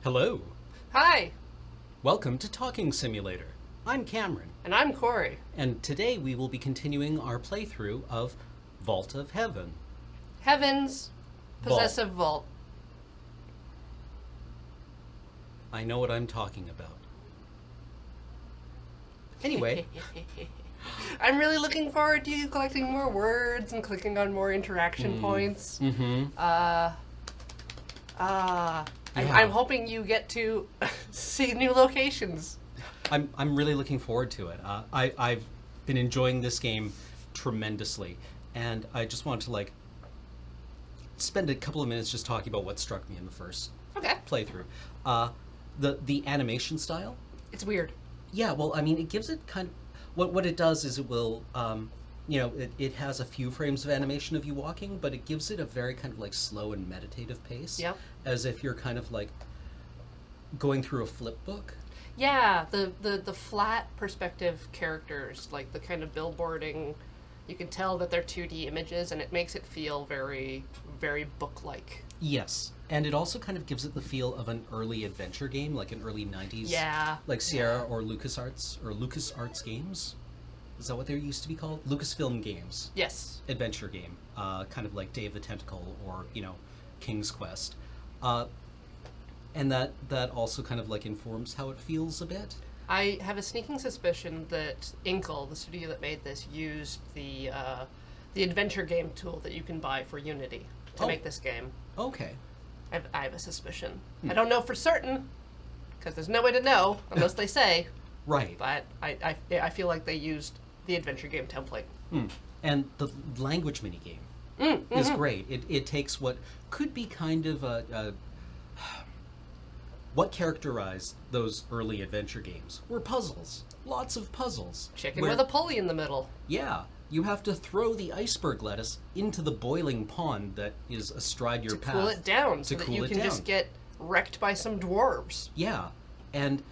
Hello. Hi, Welcome to Talking Simulator. I'm Cameron, and I'm Corey. and today we will be continuing our playthrough of Vault of Heaven. Heaven's Possessive Vault. I know what I'm talking about. Anyway, I'm really looking forward to you collecting more words and clicking on more interaction points. I'm hoping you get to see new locations. I'm really looking forward to it. I've been enjoying this game tremendously, and I just want to spend a couple of minutes just talking about what struck me in the first Okay. playthrough. The animation style. It's weird. Yeah, well, I mean, it gives it kind of what it does is it will it has a few frames of animation of you walking, but it gives it a very kind of slow and meditative pace. Yep. As if you're kind of going through a flip book. Yeah, the flat perspective characters, like the kind of billboarding, you can tell that they're 2D images, and it makes it feel very, very book-like. Yes, and it also kind of gives it the feel of an early adventure game, like an early 90s. Yeah. Like Sierra or LucasArts games. Is that what they used to be called? Lucasfilm Games. Yes. Adventure game. Kind of like Day of the Tentacle or, King's Quest. And that also kind of informs how it feels a bit. I have a sneaking suspicion that Inkle, the studio that made this, used the adventure game tool that you can buy for Unity to make this game. Okay. I have a suspicion. I don't know for certain, because there's no way to know unless they say. Right. But I feel like they used the adventure game template. And the language minigame is great. It takes what could be kind of what characterized those early adventure games were puzzles. Lots of puzzles. Chicken with a pulley in the middle. Yeah. You have to throw the iceberg lettuce into the boiling pond that is astride your path. To cool it down so that you can just get wrecked by some dwarves. Yeah. And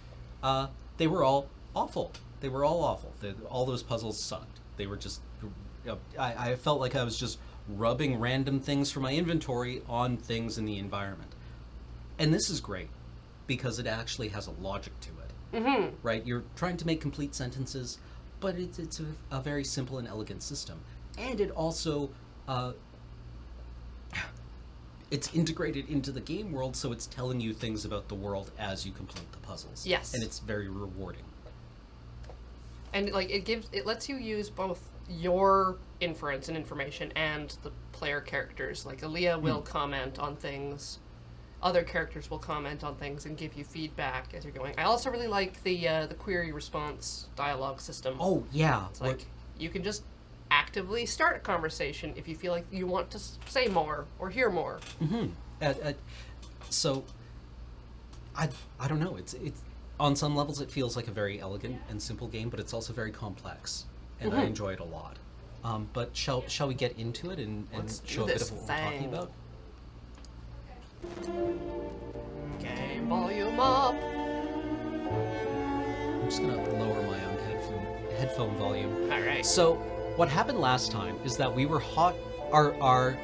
they were all awful. They were all awful. All those puzzles sucked. They were just... I felt like I was just rubbing random things from my inventory on things in the environment. And this is great, because it actually has a logic to it. Mm-hmm. Right? You're trying to make complete sentences, but it's a very simple and elegant system. And it also... it's integrated into the game world, so it's telling you things about the world as you complete the puzzles. Yes. And it's very rewarding. And it lets you use both your inference and information and the player characters. Like Aaliyah will comment on things, other characters will comment on things and give you feedback as you're going. I also really like the query response dialogue system. Oh yeah, it's you can just actively start a conversation if you feel like you want to say more or hear more. Mm-hmm. So I don't know. It's on some levels it feels like a very elegant and simple game, but it's also very complex, and I enjoy it a lot. But shall we get into it and show a bit of what we're talking about? Game volume up. I'm just gonna lower my own headphone volume. All right. So what happened last time is that we were our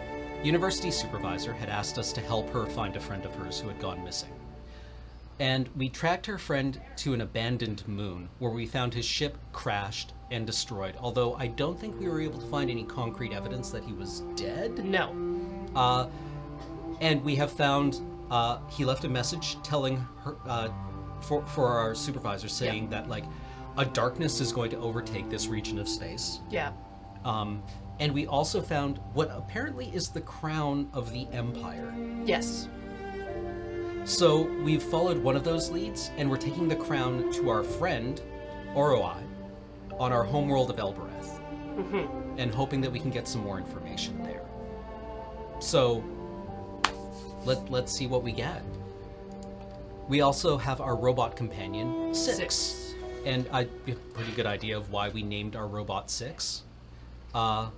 university supervisor had asked us to help her find a friend of hers who had gone missing. And we tracked her friend to an abandoned moon where we found his ship crashed and destroyed, although I don't think we were able to find any concrete evidence that he was dead. No. And we have found he left a message telling her for our supervisor saying that a darkness is going to overtake this region of space. Yeah. And we also found what apparently is the crown of the Empire. Yes. So we've followed one of those leads, and we're taking the crown to our friend, Oroi, on our homeworld of Elbereth, and hoping that we can get some more information there. So let's see what we get. We also have our robot companion, Six. And I have a pretty good idea of why we named our robot Six. But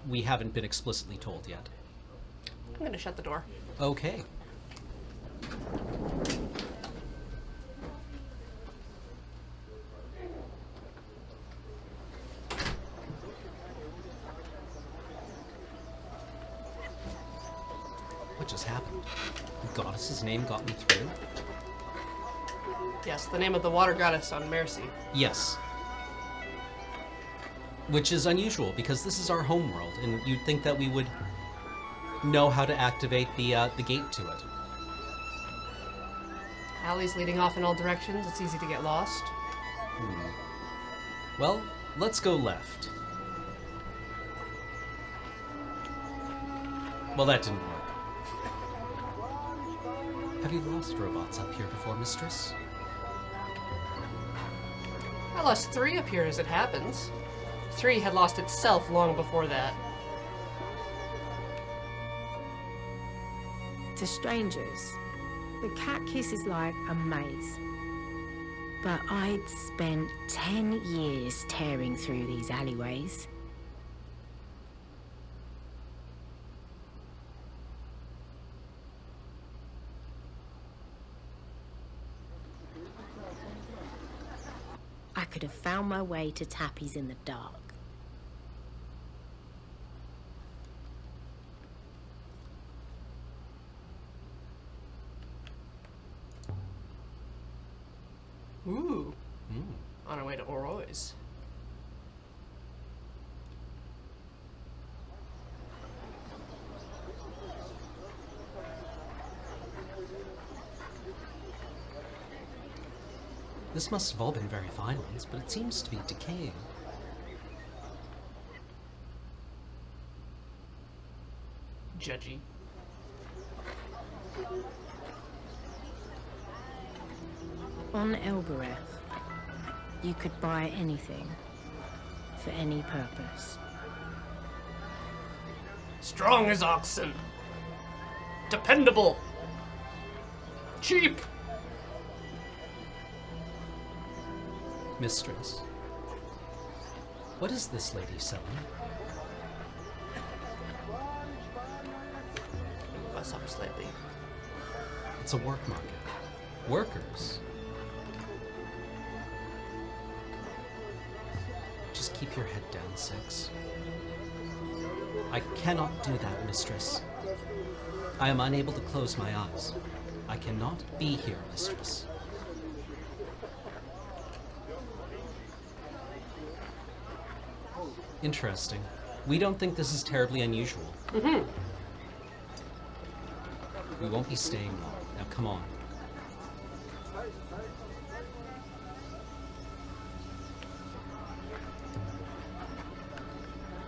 we haven't been explicitly told yet. I'm going to shut the door. Okay. What just happened? The goddess's name got me through? Yes, the name of the water goddess on Mercy. Yes. Which is unusual, because this is our homeworld, and you'd think that we would know how to activate the gate to it. Alleys leading off in all directions, it's easy to get lost. Well, let's go left. Well, that didn't work. Have you lost robots up here before, mistress? I lost 3 up here as it happens. 3 had lost itself long before that. To strangers, the cat kiss is like a maze. But I'd spent 10 years tearing through these alleyways. I could have found my way to Tappy's in the dark. Ooh. On our way to Oroy's. This must have all been very fine ones, but it seems to be decaying. Judgy. On Elbereth, you could buy anything for any purpose. Strong as oxen. Dependable. Cheap. Mistress, what is this lady selling? Move us up slightly. It's a work market. Workers. Just keep your head down, Six. I cannot do that, mistress. I am unable to close my eyes. I cannot be here, mistress. Interesting. We don't think this is terribly unusual. Mm-hmm. We won't be staying long. Now, come on.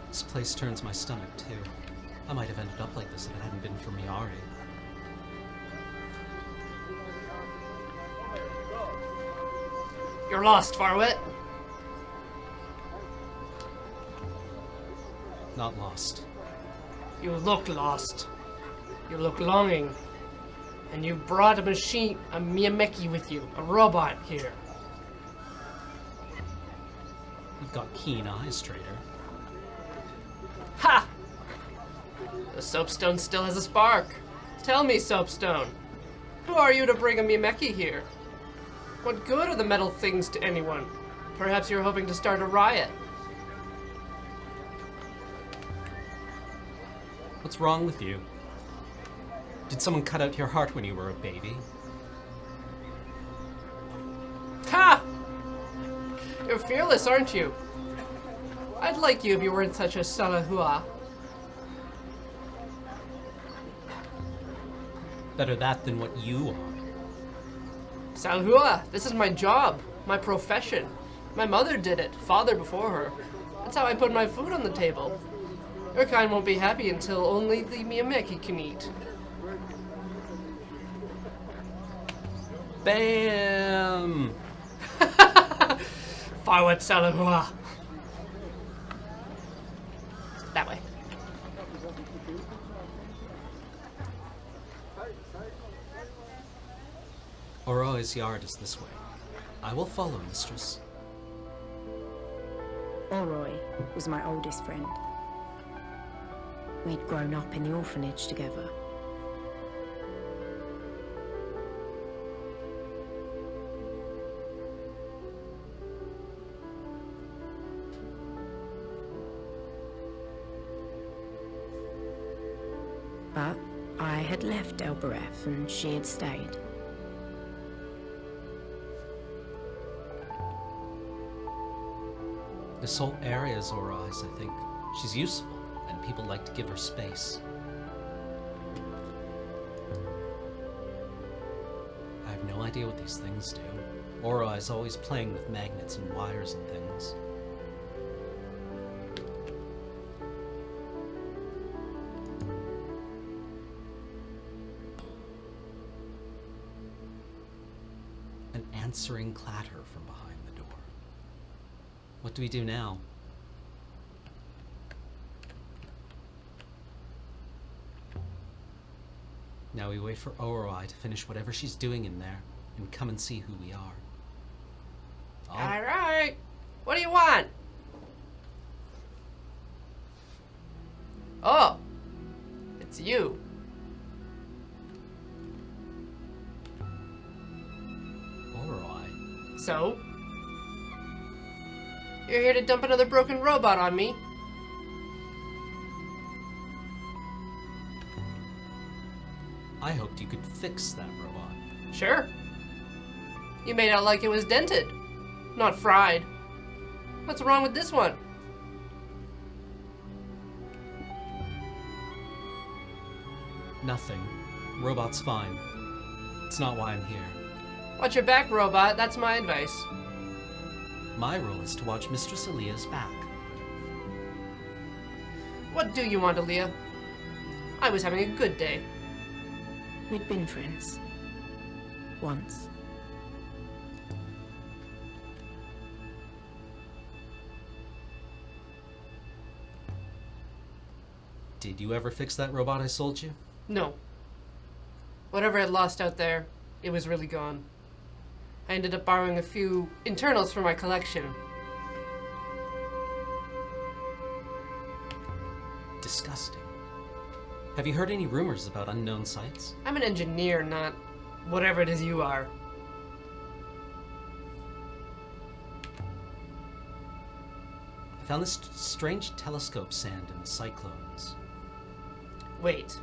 This place turns my stomach, too. I might have ended up like this if it hadn't been for Miari. You're lost, Farwet. Not lost. You look lost. You look longing. And you brought a machine, a Miyameki with you, a robot here. You've got keen eyes, trader. Ha! The soapstone still has a spark. Tell me, soapstone, who are you to bring a Miyameki here? What good are the metal things to anyone? Perhaps you're hoping to start a riot. What's wrong with you? Did someone cut out your heart when you were a baby? Ha! You're fearless, aren't you? I'd like you if you weren't such a salahua. Better that than what you are. Salahua, this is my job, my profession. My mother did it, father before her. That's how I put my food on the table. Your kind won't be happy until only the Miyameki can eat. Bam! Farwet Salahua. That way. Oroy's yard is this way. I will follow, mistress. Oroy was my oldest friend. We'd grown up in the orphanage together. But I had left Elbereth and she had stayed. This whole area is Aurai's, I think. She's useful, and people like to give her space. I have no idea what these things do. Aurai's always playing with magnets and wires and things. An answering clatter from behind the door. What do we do now? Now we wait for Aurai to finish whatever she's doing in there and come and see who we are. All right. What do you want? Oh, it's you. Aurai? So? You're here to dump another broken robot on me? I hoped you could fix that robot. Sure. You made out like it was dented, not fried. What's wrong with this one? Nothing. Robot's fine. It's not why I'm here. Watch your back, robot. That's my advice. My role is to watch Mistress Aaliyah's back. What do you want, Aaliyah? I was having a good day. We'd been friends. Once. Did you ever fix that robot I sold you? No. Whatever I lost out there, it was really gone. I ended up borrowing a few internals for my collection. Disgusting. Have you heard any rumors about unknown sites? I'm an engineer, not whatever it is you are. I found this strange telescope sand in the cyclones. Wait.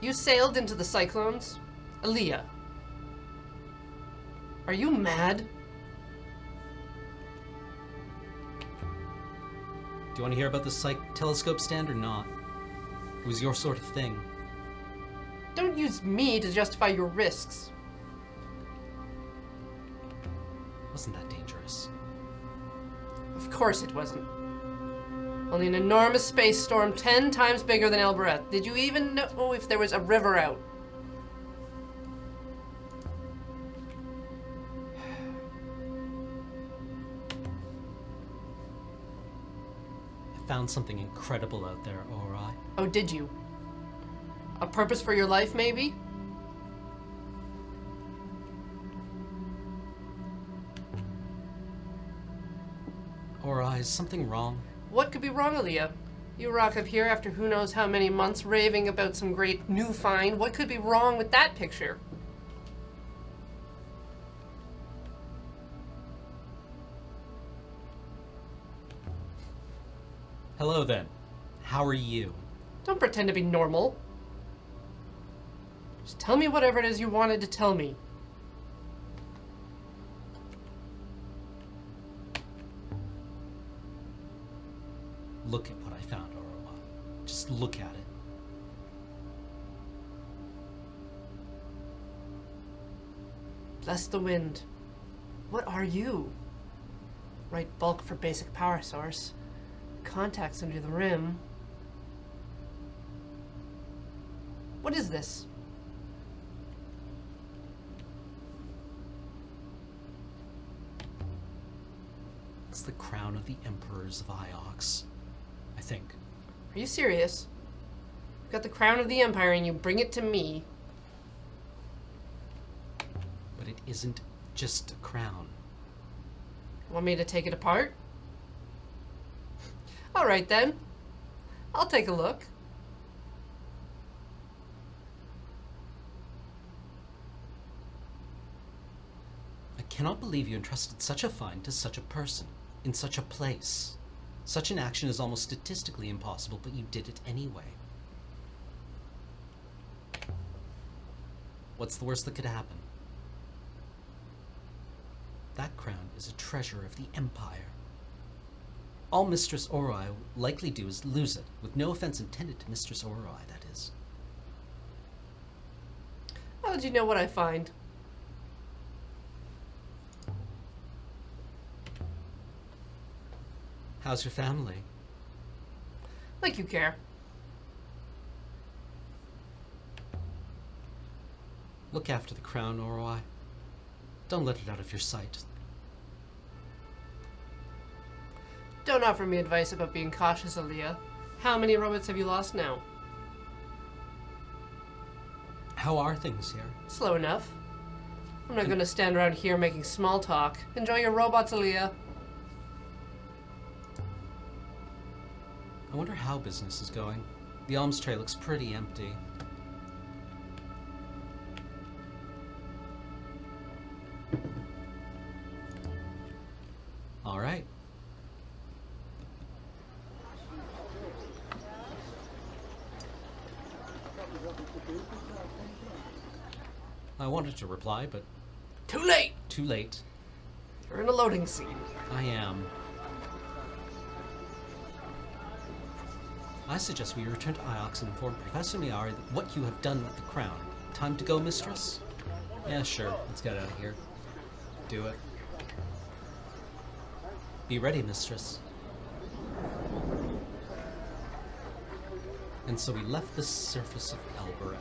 You sailed into the cyclones? Aaliyah. Are you mad? Do you want to hear about the telescope stand or not? It was your sort of thing. Don't use me to justify your risks. Wasn't that dangerous? Of course it wasn't. Only an enormous space storm 10 times bigger than Elbereth. Did you even know if there was a river out? I found something incredible out there, Aurai. Oh, did you? A purpose for your life, maybe? Aurai, is something wrong? What could be wrong, Aaliyah? You rock up here after who knows how many months raving about some great new find. What could be wrong with that picture? Hello then. How are you? Don't pretend to be normal. Just tell me whatever it is you wanted to tell me. Look at what I found, Aurai. Just look at it. Bless the wind. What are you? Right bulk for basic power source. Contacts under the rim. What is this? It's the crown of the Emperors of Iox, I think. Are you serious? You've got the crown of the Empire and you bring it to me. But it isn't just a crown. Want me to take it apart? All right then. I'll take a look. I cannot believe you entrusted such a find to such a person, in such a place. Such an action is almost statistically impossible, but you did it anyway. What's the worst that could happen? That crown is a treasure of the Empire. All Mistress Oroi will likely do is lose it, with no offense intended to Mistress Oroi, that is. How would you know what I find? How's your family? Like you care. Look after the crown, Oroi. Don't let it out of your sight. Don't offer me advice about being cautious, Aaliyah. How many robots have you lost now? How are things here? Slow enough. I'm not gonna stand around here making small talk. Enjoy your robots, Aaliyah. I wonder how business is going. The alms tray looks pretty empty. All right. I wanted to reply, but Too late! too late. You're in a loading scene. I am. I suggest we return to Iox and inform Professor Miari that what you have done with the crown. Time to go, mistress? Yeah, sure. Let's get out of here. Do it. Be ready, mistress. And so we left the surface of Elbereth.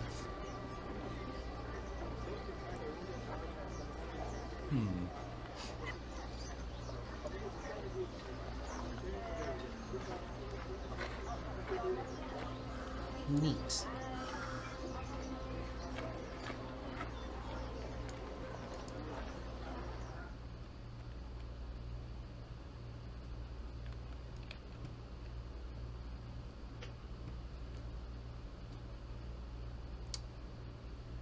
Neat.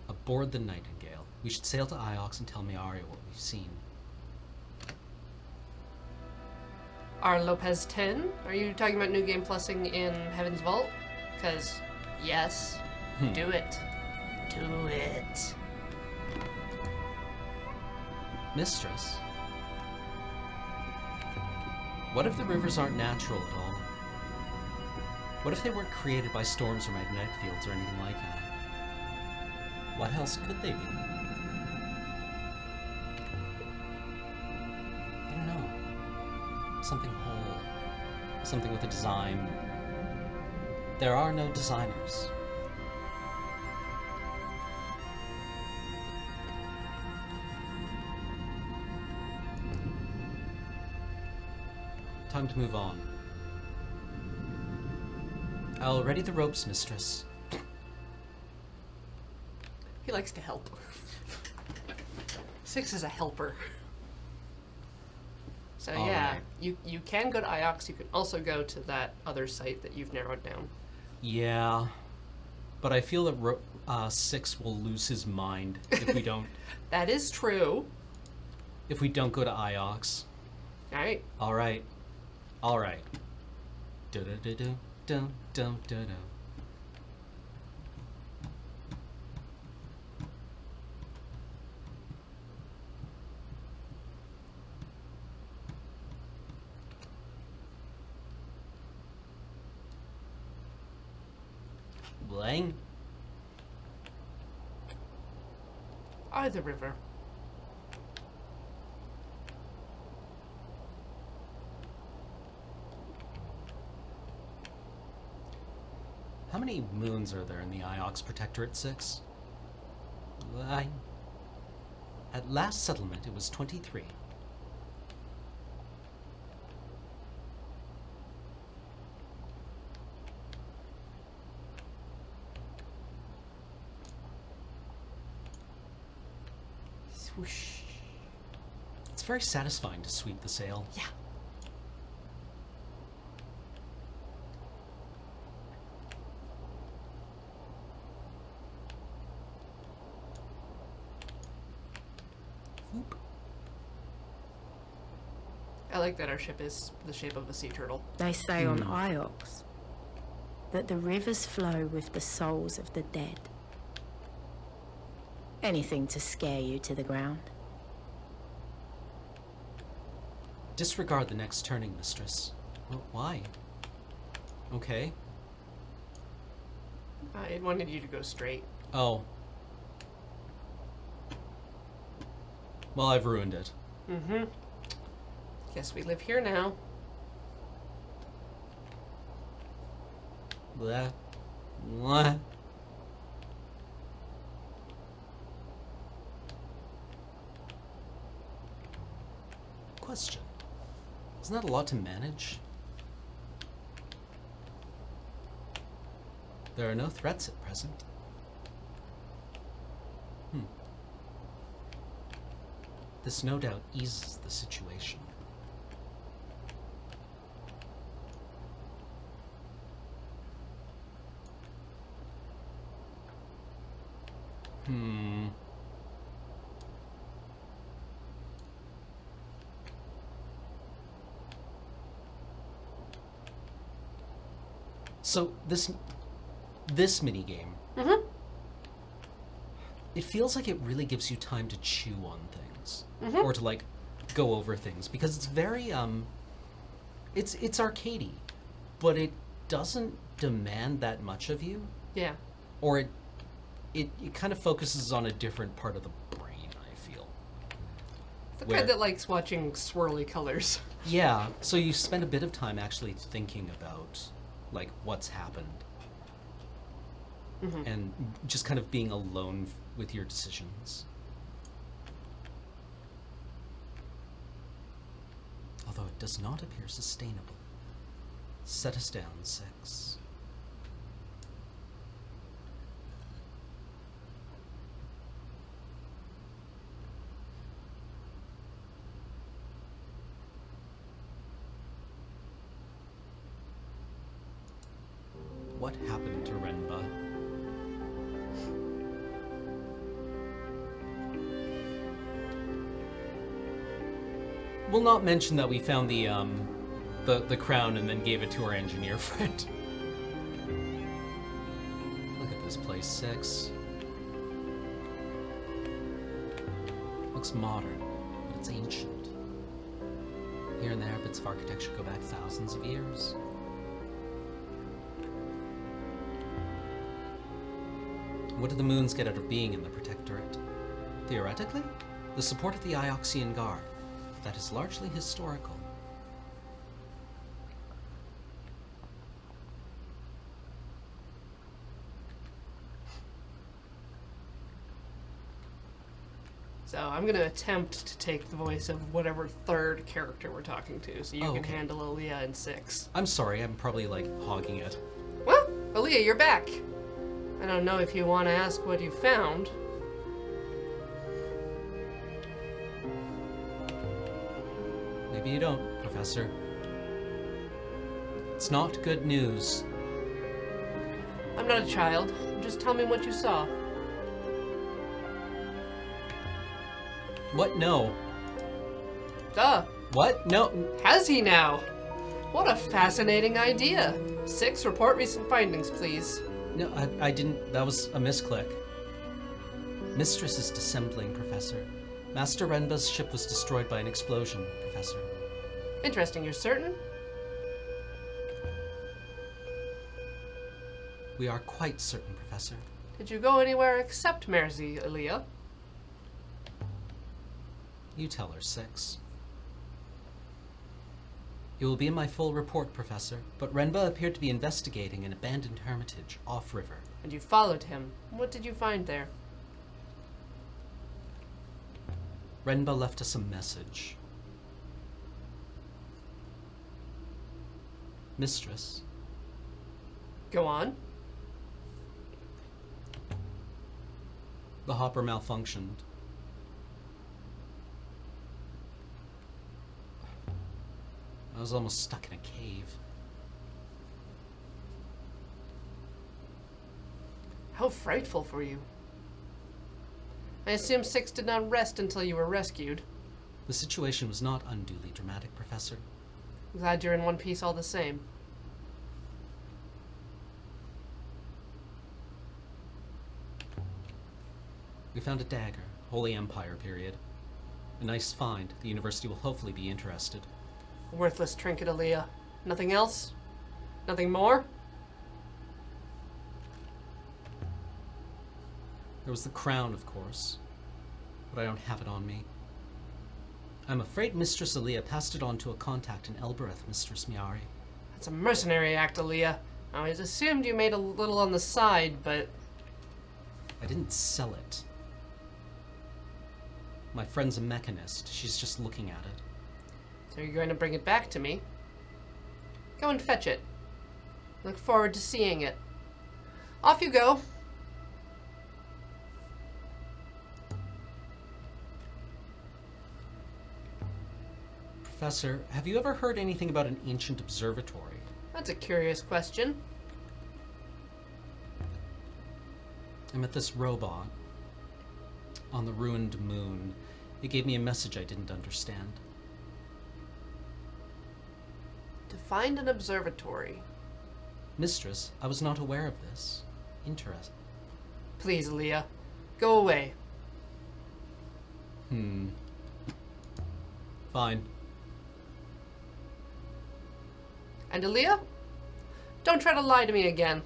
Aboard the Nightingale. We should sail to Iox and tell Miari what we've seen. Are Lopez 10? Are you talking about New Game Plusing in Heaven's Vault? Because, yes. Do it. Do it. Mistress? What if the rivers aren't natural at all? What if they weren't created by storms or magnetic fields or anything like that? What else could they be? I don't know. Something whole. Something with a design. There are no designers. Time to move on. I'll ready the ropes, mistress. He likes to help. 6 is a helper. So All yeah, right. you can go to Iox. You can also go to that other site that you've narrowed down. Yeah, but I feel that 6 will lose his mind if we don't. That is true. If we don't go to Iox. All right. All right. All right. Do do do do do do do do. Blang. Either river. How many moons are there in the Iox Protectorate 6? At last settlement, it was 23. Swoosh. It's very satisfying to sweep the sail. Yeah. Whoop. I like that our ship is the shape of a sea turtle. They say on Iox that the rivers flow with the souls of the dead. Anything to scare you to the ground. Disregard the next turning, mistress. Well, why? Okay. I wanted you to go straight. Oh. Well, I've ruined it. Mm-hmm. Guess we live here now. Blah. Blah. Question. Isn't that a lot to manage? There are no threats at present. This no doubt eases the situation. So this mini game, it feels like it really gives you time to chew on things, or to like go over things, because it's very it's arcadey, but it doesn't demand that much of you. Yeah. Or it kind of focuses on a different part of the brain, I feel. The kind that likes watching swirly colors. Yeah, so you spend a bit of time actually thinking about like what's happened. And just kind of being alone with your decisions. Although it does not appear sustainable. Set us down, 6. What happened to Renba? We'll not mention that we found the crown and then gave it to our engineer friend. Look at this place, 6. Looks modern, but it's ancient. Here and there, bits of architecture go back thousands of years. What did the moons get out of being in the Protectorate? Theoretically, the support of the Ioxian Guard. That is largely historical. So I'm going to attempt to take the voice of whatever third character we're talking to, so you can okay. handle Aaliyah in 6. I'm sorry, I'm probably like hogging it. Well, Aaliyah, you're back. I don't know if you want to ask what you found. Maybe you don't, Professor. It's not good news. I'm not a child. Just tell me what you saw. What? No. Duh. What? No. Has he now? What a fascinating idea. 6, report recent findings, please. No, I didn't. That was a misclick. Mistress is dissembling, Professor. Master Renba's ship was destroyed by an explosion, Professor. Interesting, you're certain? We are quite certain, Professor. Did you go anywhere except Mersey, Aaliyah? You tell her, 6. It will be in my full report, Professor, but Renba appeared to be investigating an abandoned hermitage off-river. And you followed him. What did you find there? Renba left us a message. Mistress. Go on. The hopper malfunctioned. I was almost stuck in a cave. How frightful for you. I assume 6 did not rest until you were rescued. The situation was not unduly dramatic, Professor. Glad you're in one piece all the same. We found a dagger, Holy Empire period. A nice find. The university will hopefully be interested. Worthless trinket, Aaliyah. Nothing else? Nothing more? There was the crown, of course, but I don't have it on me. I'm afraid Mistress Aaliyah passed it on to a contact in Elbereth, Mistress Miari. That's a mercenary act, Aaliyah. I always assumed you made a little on the side, but... I didn't sell it. My friend's a mechanist. She's just looking at it. So you're going to bring it back to me? Go and fetch it. Look forward to seeing it. Off you go. Professor, have you ever heard anything about an ancient observatory? That's a curious question. I met this robot on the ruined moon. It gave me a message I didn't understand. To find an observatory. Mistress, I was not aware of this. Interesting. Please, Aaliyah. Go away. Fine. And Aaliyah? Don't try to lie to me again.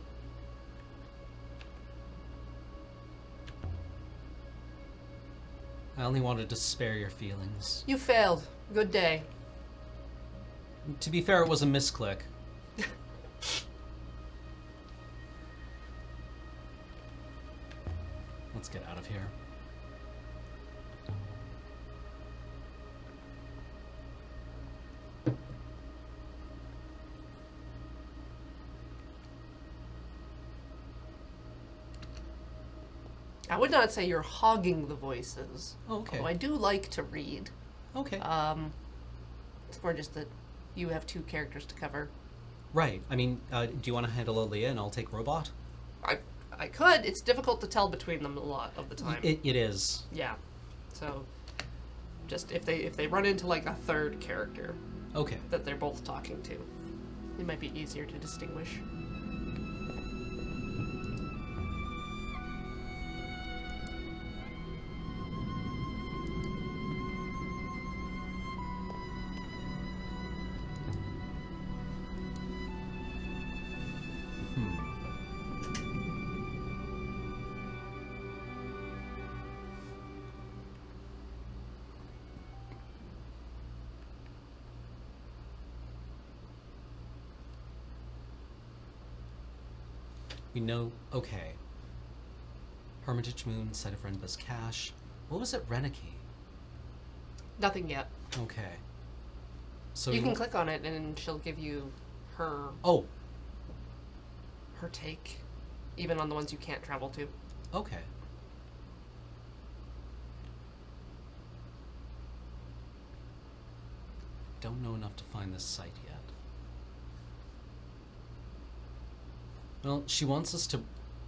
I only wanted to spare your feelings. You failed. Good day. To be fair, it was a misclick. Let's get out of here. I would not say you're hogging the voices. Oh, okay. Although I do like to read. Okay. It's more just that you have two characters to cover. Right. I mean, do you want to handle Aaliyah and I'll take Robot? I could. It's difficult to tell between them a lot of the time. It is. Yeah. So, just if they run into like a third character Okay. that they're both talking to, it might be easier to distinguish. We know. Okay. Hermitage Moon, site of Renba's cache. What was it, Reneki? Nothing yet. Okay. So You can click on it and she'll give you her Oh, her take, even on the ones you can't travel to. okay. Don't know enough to find this site yet. Well, she wants us to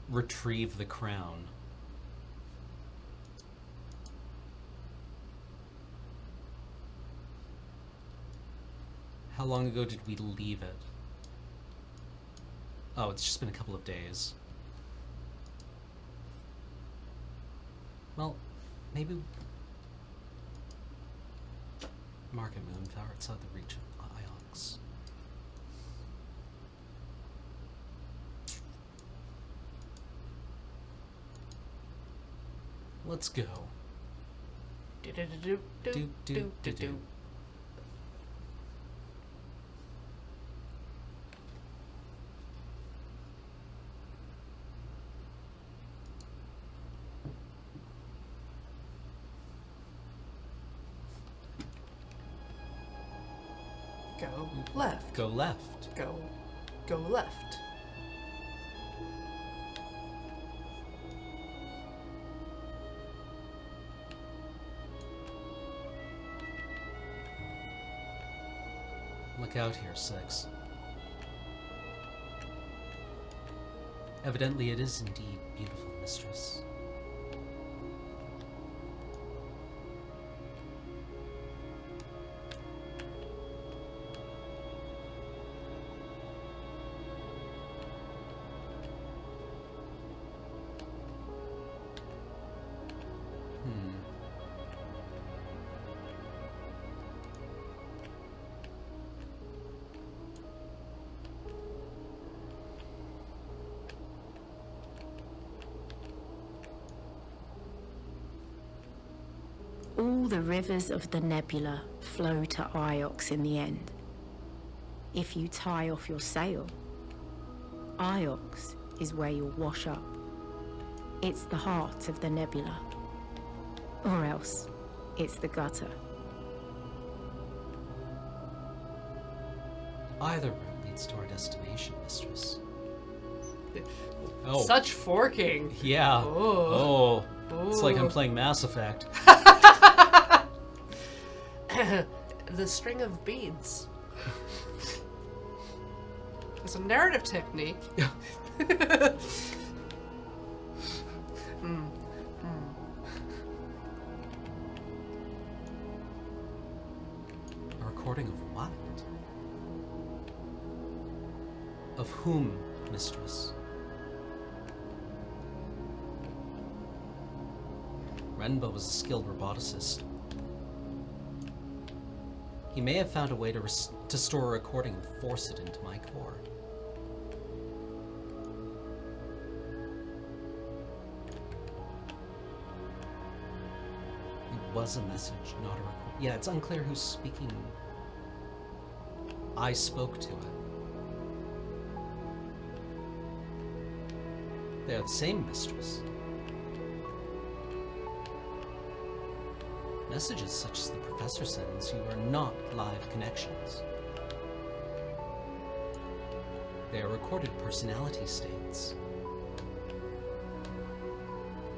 retrieve the crown. How long ago did we leave it? Oh, it's just been a couple of days. Well, maybe... Market Moon, far outside the reach of Iox. Let's go. Do-do-do-do-do-do-do. Go left. Go left. Go left. Look out here, Six. Evidently it is indeed beautiful, mistress. All the rivers of the nebula flow to Iox in the end. If you tie off your sail, Iox is where you'll wash up. It's the heart of the nebula. Or else, it's the gutter. Either route leads to our destination, mistress. Oh. Such forking. Yeah. Oh. Oh. It's like I'm playing Mass Effect. The string of beads. It's a narrative technique. A recording of what? Of whom, mistress? Renba was a skilled roboticist. He may have found a way to store a recording and force it into my core. It was a message, not a recording. Yeah, it's unclear who's speaking. I spoke to it. They are the same, mistress. Messages such as the professor sends you are not live connections. They are recorded personality states.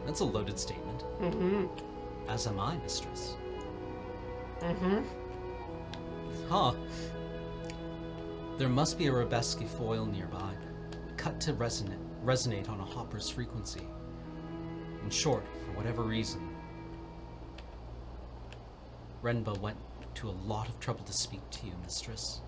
That's a loaded statement. Mm-hmm. As am I, mistress. Mm-hmm. Huh. There must be a Robeski foil nearby, cut to resonate on a hopper's frequency. In short, for whatever reason, Renba went to a lot of trouble to speak to you, mistress.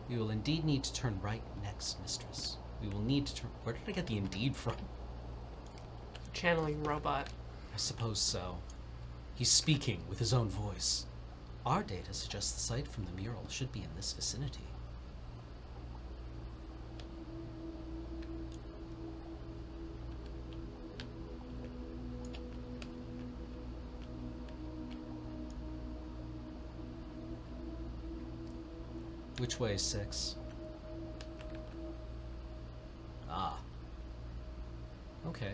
We will indeed need to turn right next, mistress. We will need to turn... Where did I get the indeed from? Channeling robot. I suppose so. He's speaking with his own voice. Our data suggests the site from the mural should be in this vicinity. Which way is 6? Ah. Okay.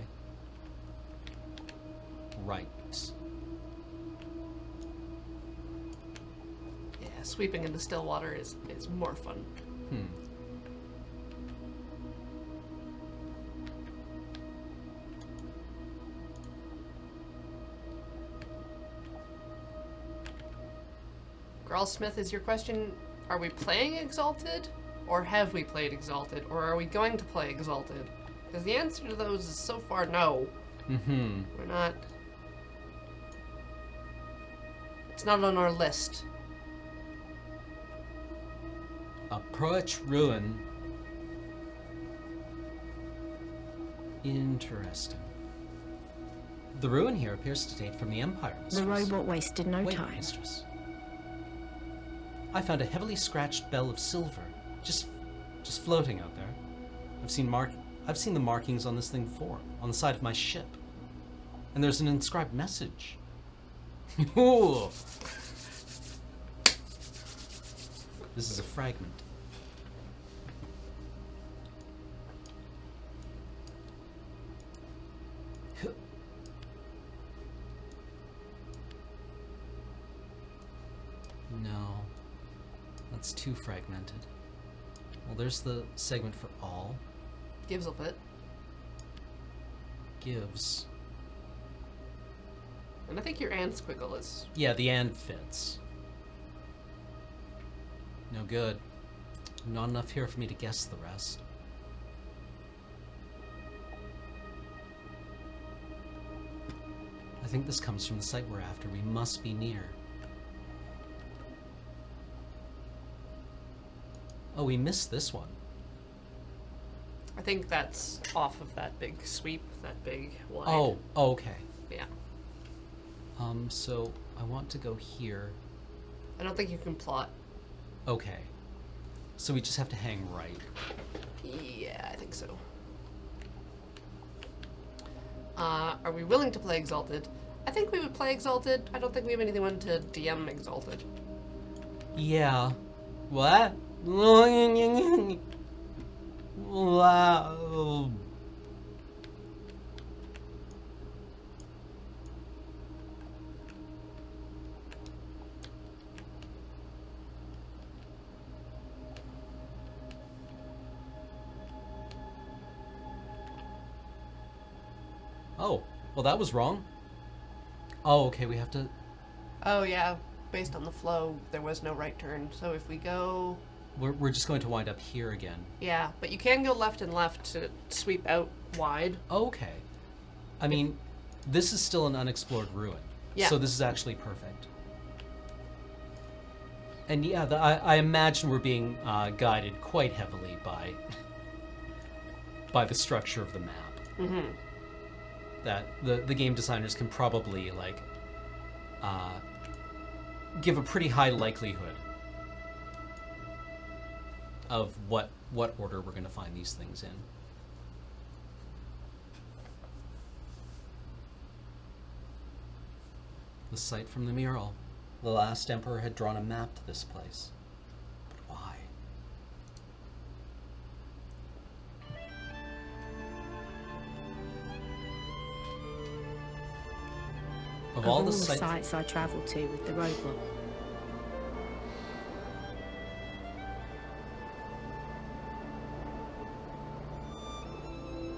Right. Yeah, sweeping into still water is more fun. Gralsmith, is your question, are we playing Exalted? Or have we played Exalted? Or are we going to play Exalted? Because the answer to those is so far no. Mm-hmm. We're not... It's not on our list. Approach ruin. Interesting. The ruin here appears to date from the Empire, mistress. The robot wasted no Wait, time. mistress. I found a heavily scratched bell of silver, just floating out there. I've seen the markings on this thing before, on the side of my ship. And there's an inscribed message. Ooh. This is a fragment. No. That's too fragmented. Well, there's the segment for all. Gives a fit. Gives. And I think your and squiggle is... Yeah, the and fits. No good. Not enough here for me to guess the rest. I think this comes from the site we're after. We must be near. Oh, we missed this one. I think that's off of that big sweep, that big line. Oh, okay. Yeah. So I want to go here. I don't think you can plot. Okay. So we just have to hang right. Yeah, I think so. Are we willing to play Exalted? I think we would play Exalted. I don't think we have anyone to DM Exalted. Yeah. What? Wow. Oh, well, that was wrong. Oh, okay, we have to... Oh yeah, based on the flow, there was no right turn. So if we go... We're just going to wind up here again. Yeah, but you can go left and left to sweep out wide. Okay. I mean, this is still an unexplored ruin. Yeah. So this is actually perfect. And yeah, I imagine we're being guided quite heavily by by the structure of the map. Mm-hmm. That the game designers can probably like give a pretty high likelihood of what order we're going to find these things in. The site from the mural. The last emperor had drawn a map to this place. But why? Of all the sites I travelled to with the robot,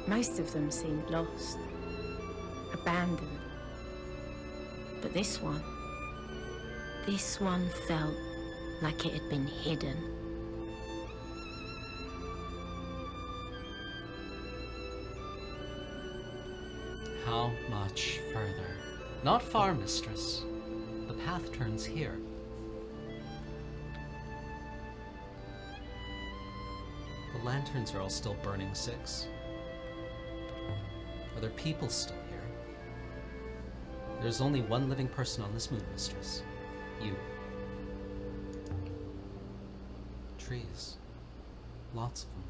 most of them seemed lost, abandoned. But this one felt like it had been hidden. How much further? Not far, mistress. The path turns here. The lanterns are all still burning 6. Are there people still here? There's only one living person on this moon, mistress. You. Trees. Lots of them.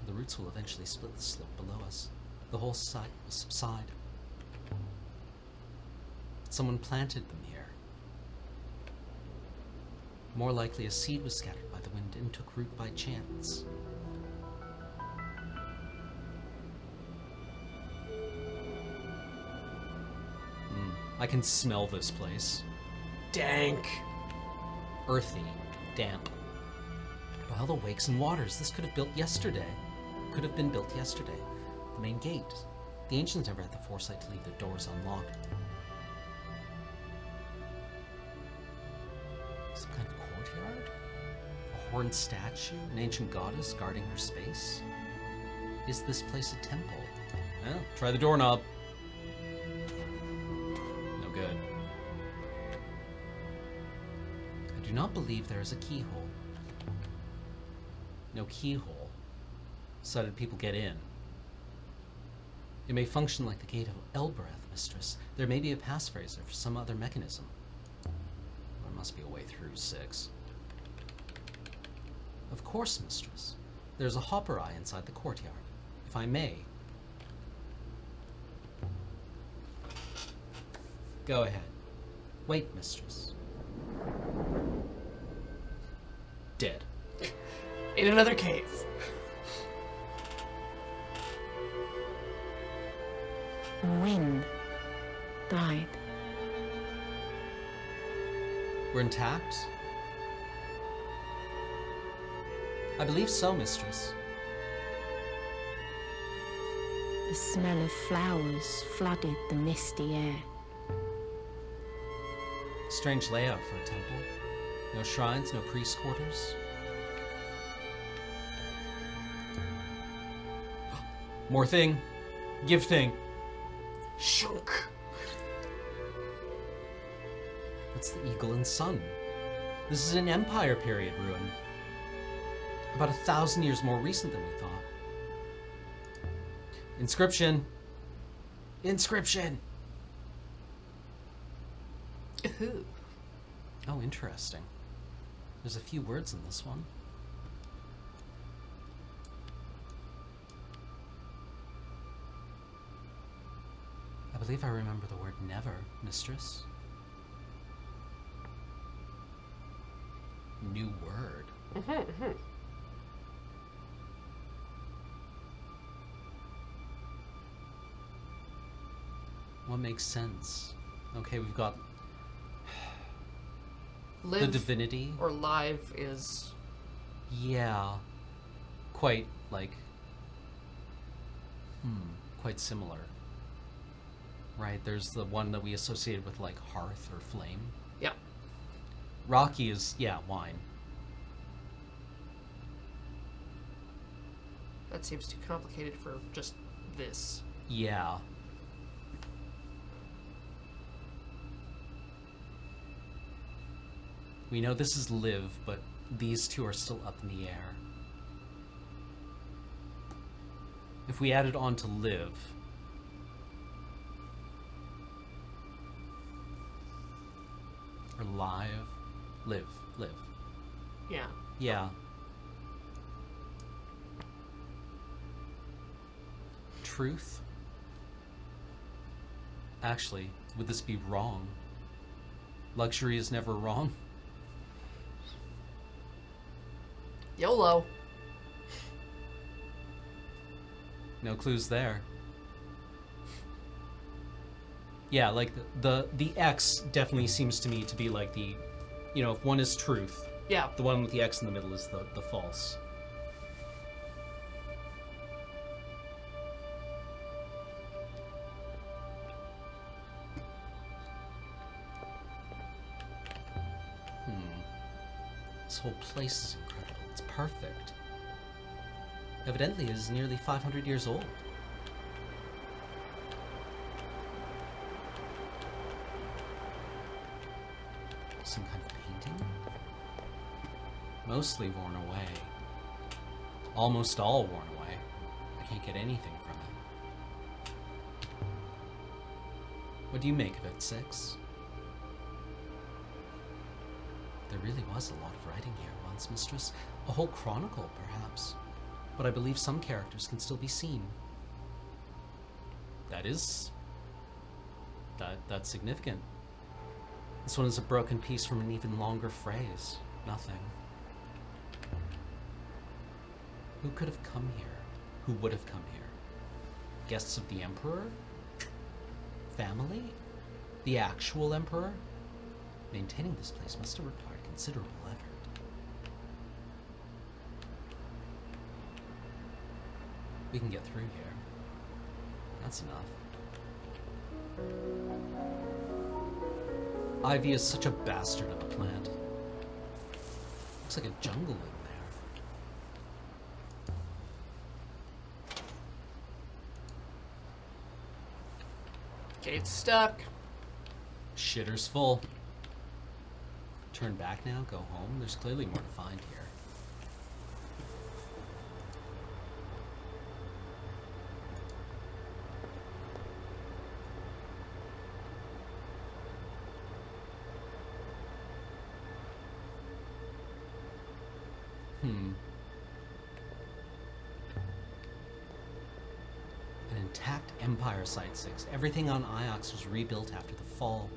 The roots will eventually split the slope below us. The whole site will subside. Someone planted them here. More likely a seed was scattered by the wind and took root by chance. I can smell this place. Dank. Earthy. Damp. But all the wakes and waters, this could have been built yesterday. The main gate. The ancients never had the foresight to leave their doors unlocked. Some kind of courtyard? A horned statue? An ancient goddess guarding her space? Is this place a temple? Well, try the doorknob. No good. I do not believe there is a keyhole. No keyhole. So did people get in? It may function like the gate of Elbereth, mistress. There may be a passphrase or some other mechanism. There must be a way through 6. Of course, mistress. There's a hopper eye inside the courtyard. If I may. Go ahead. Wait, mistress. Dead. In another cave. Wind died. We're intact? I believe so, mistress. The smell of flowers flooded the misty air. Strange layout for a temple. No shrines, no priest quarters. More thing. Give thing. Shunk. It's the Eagle and Sun. This is an Empire period ruin. About 1,000 years more recent than we thought. Inscription. Inscription. Ooh. Oh, interesting. There's a few words in this one. I believe I remember the word never, mistress. New word. What makes sense? Okay, we've got Live the divinity. or live is... Yeah. Quite, like... quite similar. Right, there's the one that we associated with, like, hearth or flame. Yeah. Rocky is, yeah, wine. That seems too complicated for just this. Yeah. We know this is live, but these two are still up in the air. If we added on to live... or live... live. Yeah. Yeah. Truth? Actually, would this be wrong? Luxury is never wrong? YOLO. No clues there. Yeah, like the X definitely seems to me to be like the, you know, if one is truth, Yeah. the one with the X in the middle is the false. This whole place is incredible. It's perfect. Evidently, it is nearly 500 years old. Some kind of painting? Mostly worn away. Almost all worn away. I can't get anything from it. What do you make of it, Six? There really was a lot of writing here once, mistress. A whole chronicle, perhaps. But I believe some characters can still be seen. That's significant. This one is a broken piece from an even longer phrase. Nothing. Who could have come here? Who would have come here? Guests of the Emperor? Family? The actual Emperor? Maintaining this place must have required considerable effort. We can get through here. That's enough. Ivy is such a bastard of a plant. Looks like a jungle in there. Gate's stuck. Shitter's full. Turn back now, go home. There's clearly more to find here. An intact Empire Site 6. Everything on Iox was rebuilt after the fall.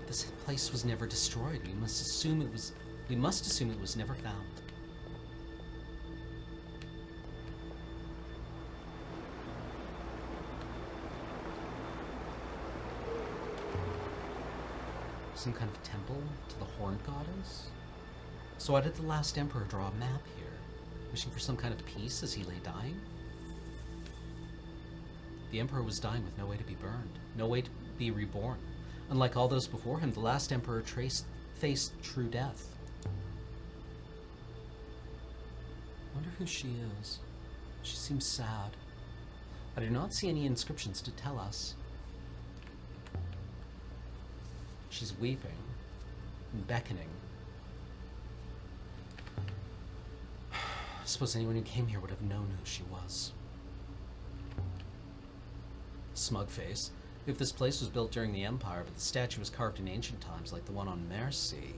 This place was never destroyed. We must assume it was never found. Some kind of temple to the Horned Goddess? So why did the last Emperor draw a map here? Wishing for some kind of peace as he lay dying? The Emperor was dying with no way to be burned, no way to be reborn. Unlike all those before him, the last Emperor faced true death. Wonder who she is. She seems sad. I do not see any inscriptions to tell us. She's weeping and beckoning. I suppose anyone who came here would have known who she was. Smug face. If this place was built during the Empire, but the statue was carved in ancient times like the one on Mercy,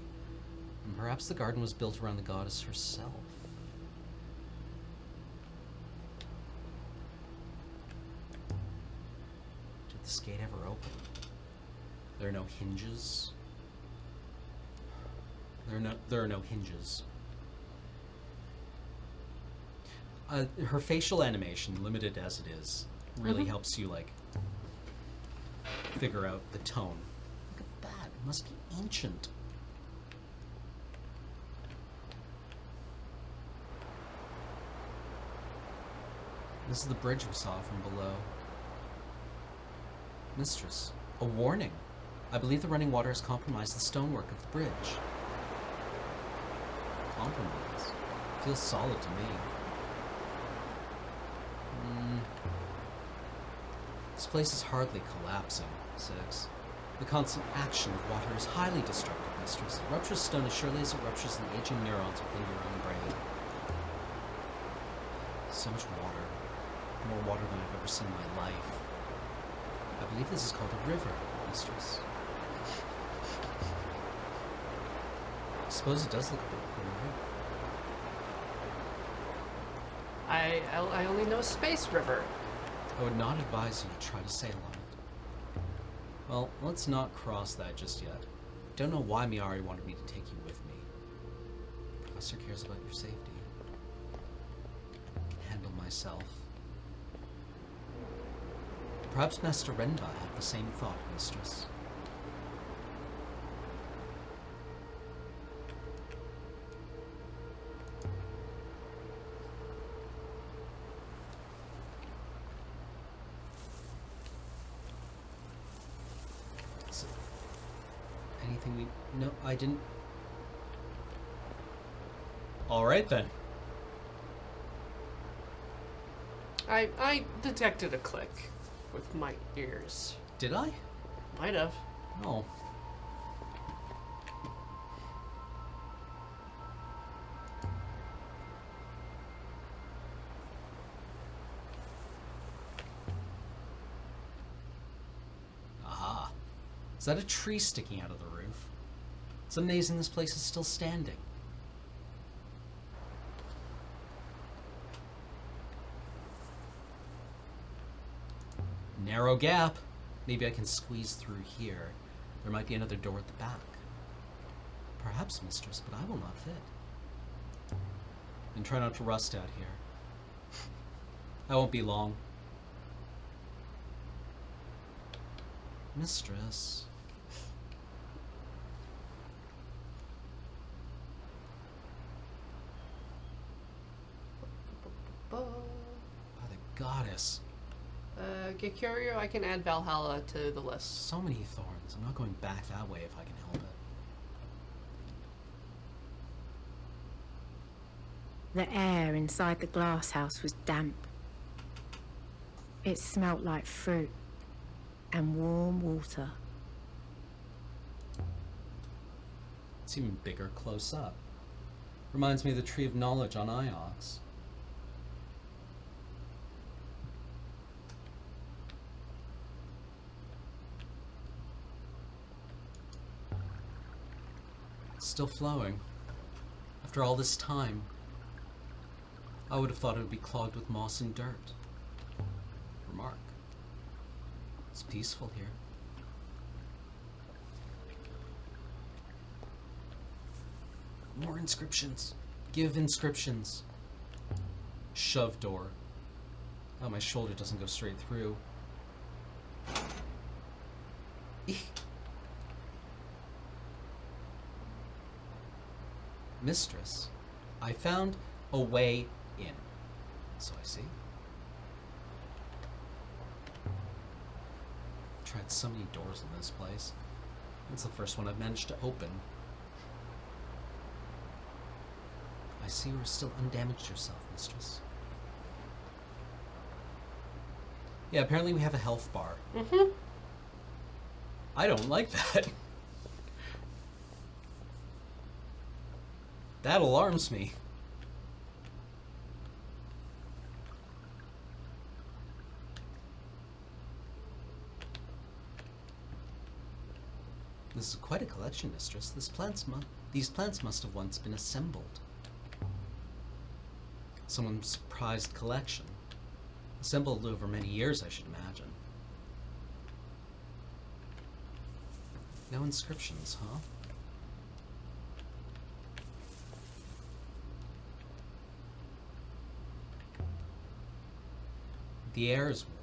then perhaps the garden was built around the goddess herself. Did this gate ever open? There are no hinges. There are no hinges. Her facial animation, limited as it is, really helps you, like, figure out the tone. Look at that. It must be ancient. This is the bridge we saw from below. Mistress, a warning. I believe the running water has compromised the stonework of the bridge. Compromise? Feels solid to me. This place is hardly collapsing, 6. The constant action of water is highly destructive, Mistress. It ruptures stone as surely as it ruptures the aging neurons within your own brain. So much water. More water than I've ever seen in my life. I believe this is called a river, Mistress. I suppose it does look a bit like a river. I only know Space River. I would not advise you to try to sail on it. Well, let's not cross that just yet. Don't know why Miari wanted me to take you with me. The Professor cares about your safety. I can handle myself. Perhaps Master Renda had the same thought, Mistress. Anything we... No, I didn't... Alright then. I detected a click with my ears. Did I? Might have. Oh. Aha. Is that a tree sticking out of the roof? It's amazing this place is still standing. Narrow gap. Maybe I can squeeze through here. There might be another door at the back. Perhaps, Mistress, but I will not fit. And try not to rust out here. I won't be long. Mistress. By the goddess. Get Curio, I can add Valhalla to the list. So many thorns. I'm not going back that way if I can help it. The air inside the glass house was damp. It smelt like fruit and warm water. It's even bigger close up. Reminds me of the Tree of Knowledge on Iox. It's still flowing. After all this time, I would have thought it would be clogged with moss and dirt. Remark. It's peaceful here. More inscriptions. Give inscriptions. Shove door. Oh, my shoulder doesn't go straight through. Eek. Mistress, I found a way in. So I see. Tried so many doors in this place. It's the first one I've managed to open. I see you are still undamaged yourself, Mistress. Yeah, apparently we have a health bar. Mm-hmm. I don't like that. That alarms me. This is quite a collection, mistress. These plants must have once been assembled. Someone's prized collection. Assembled over many years, I should imagine. No inscriptions, huh? The air is warm.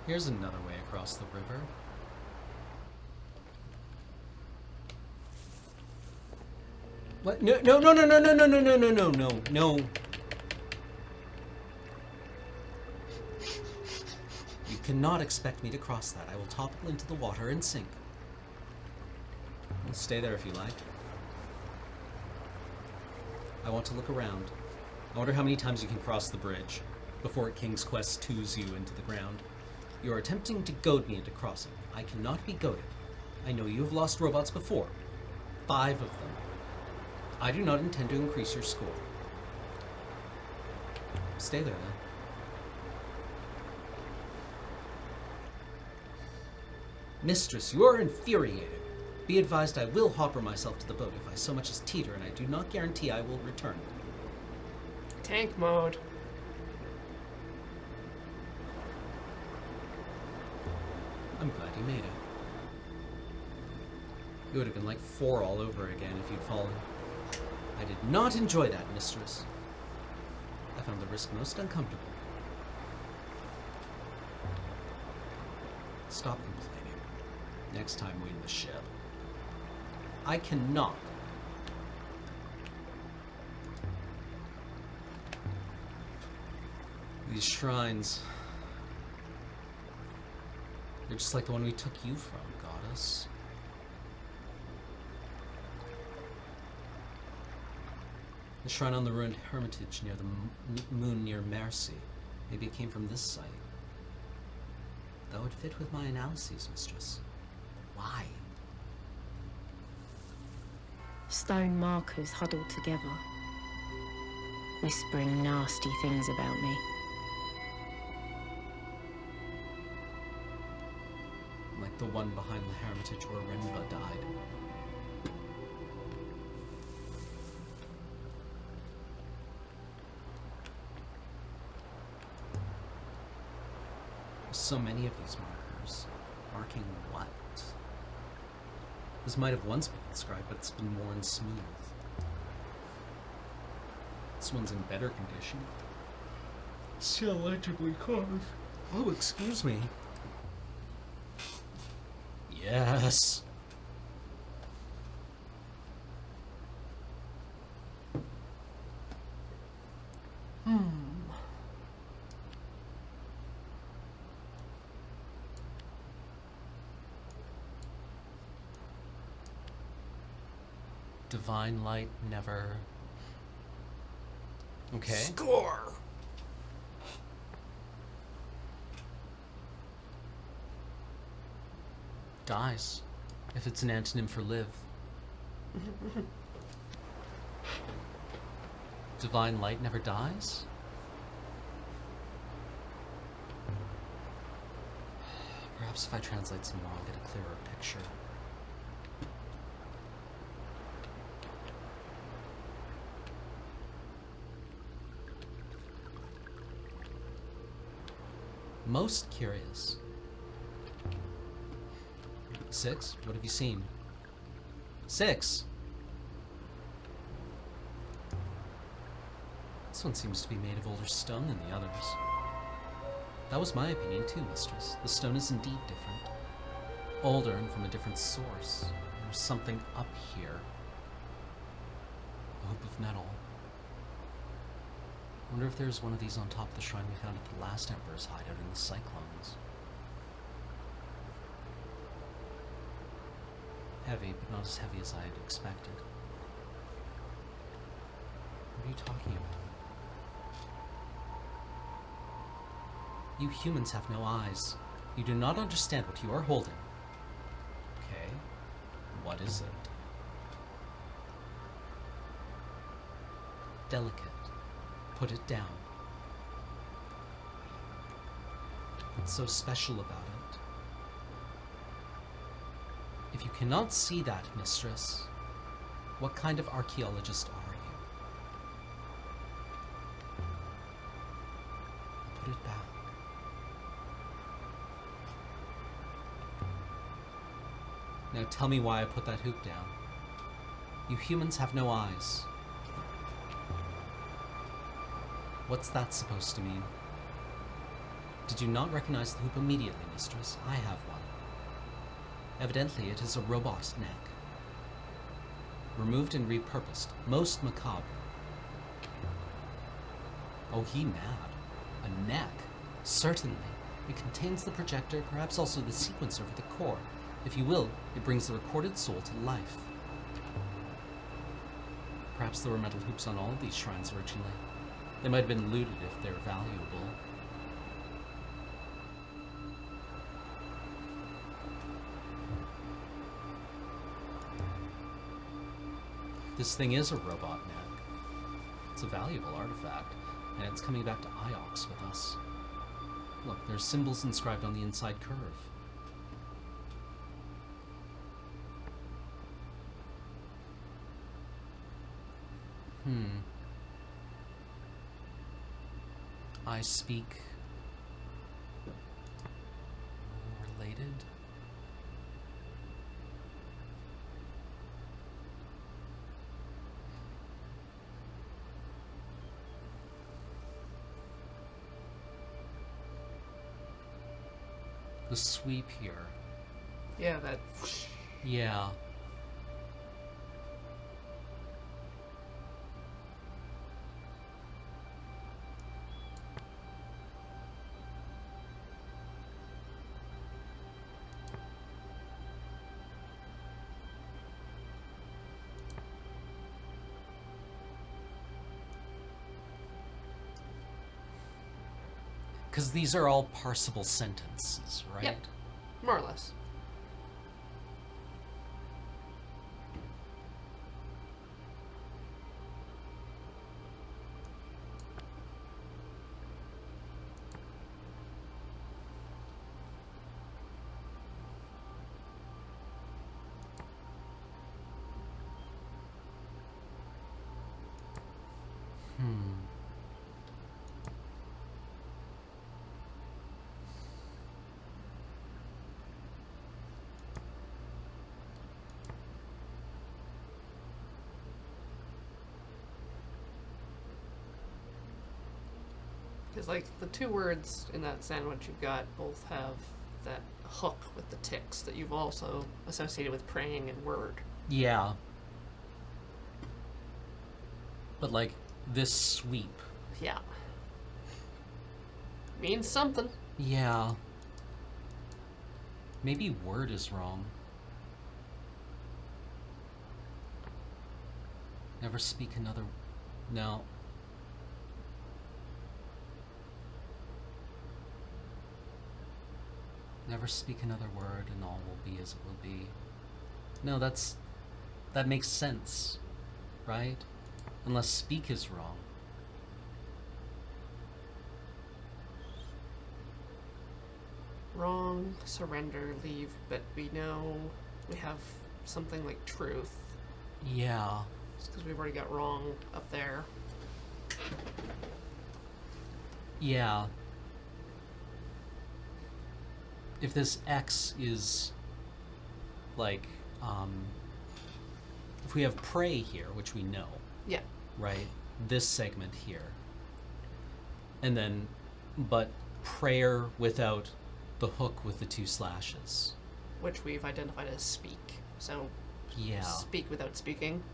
Here's another way across the river. What? No, no, no, no, no, no, no, no, no, no, no, no, no. You cannot expect me to cross that. I will topple into the water and sink. Well, stay there if you like. I want to look around. I wonder how many times you can cross the bridge before King's Quest 2's you into the ground. You are attempting to goad me into crossing. I cannot be goaded. I know you have lost robots before. 5 of them. I do not intend to increase your score. Stay there, then. Mistress, you are infuriating. Be advised I will hopper myself to the boat if I so much as teeter, and I do not guarantee I will return. Tank mode. I'm glad you made it. It would have been like 4 all over again if you'd fallen. I did not enjoy that, mistress. I found the risk most uncomfortable. Stop complaining. Next time we in the ship. I cannot. These shrines. They're just like the one we took you from, goddess. The shrine on the ruined hermitage near the moon near Mercy. Maybe it came from this site. That would fit with my analyses, mistress. Why? Stone markers huddled together, whispering nasty things about me. Like the one behind the hermitage where Renba died. So many of these markers. Marking what? This might have once been inscribed, but it's been worn smooth. This one's in better condition. Still legibly carved. Oh, excuse me. Yes. Divine light never. Okay. Score! Dies. If it's an antonym for live. Divine light never dies? Perhaps if I translate some more, I'll get a clearer picture. Most curious. 6? What have you seen? 6? This one seems to be made of older stone than the others. That was my opinion too, mistress. The stone is indeed different. Older and from a different source. There's something up here. A hoop of metal. I wonder if there's one of these on top of the shrine we found at the last Emperor's hideout in the Cyclones. Heavy, but not as heavy as I had expected. What are you talking about? You humans have no eyes. You do not understand what you are holding. Okay. What is it? Delicate. Put it down. What's so special about it? If you cannot see that, mistress, what kind of archaeologist are you? Put it back. Now tell me why I put that hoop down. You humans have no eyes. What's that supposed to mean? Did you not recognize the hoop immediately, mistress? I have one. Evidently, it is a robot neck. Removed and repurposed. Most macabre. Oh, he mad. A neck? Certainly. It contains the projector, perhaps also the sequencer for the core. If you will, it brings the recorded soul to life. Perhaps there were metal hoops on all of these shrines originally. They might have been looted if they're valuable. This thing is a robot neck. It's a valuable artifact, and it's coming back to Iox with us. Look, there's symbols inscribed on the inside curve. I speak related. The sweep here. Yeah, that. Yeah. Because these are all parsable sentences, right? Yep. More or less. Because, like, the two words in that sandwich you got both have that hook with the ticks that you've also associated with praying and word. Yeah. But, like, this sweep. Yeah. Means something. Yeah. Maybe word is wrong. Never speak another... No. Never speak another word, and all will be as it will be. No, that makes sense, right? Unless speak is wrong. Wrong, surrender, leave, but we know we have something like truth. Yeah. Just because we've already got wrong up there. Yeah. If this X is, like, if we have pray here, which we know, Yeah. right? This segment here. And then, but prayer without the hook with the two slashes. Which we've identified as speak. So, Yeah. speak without speaking.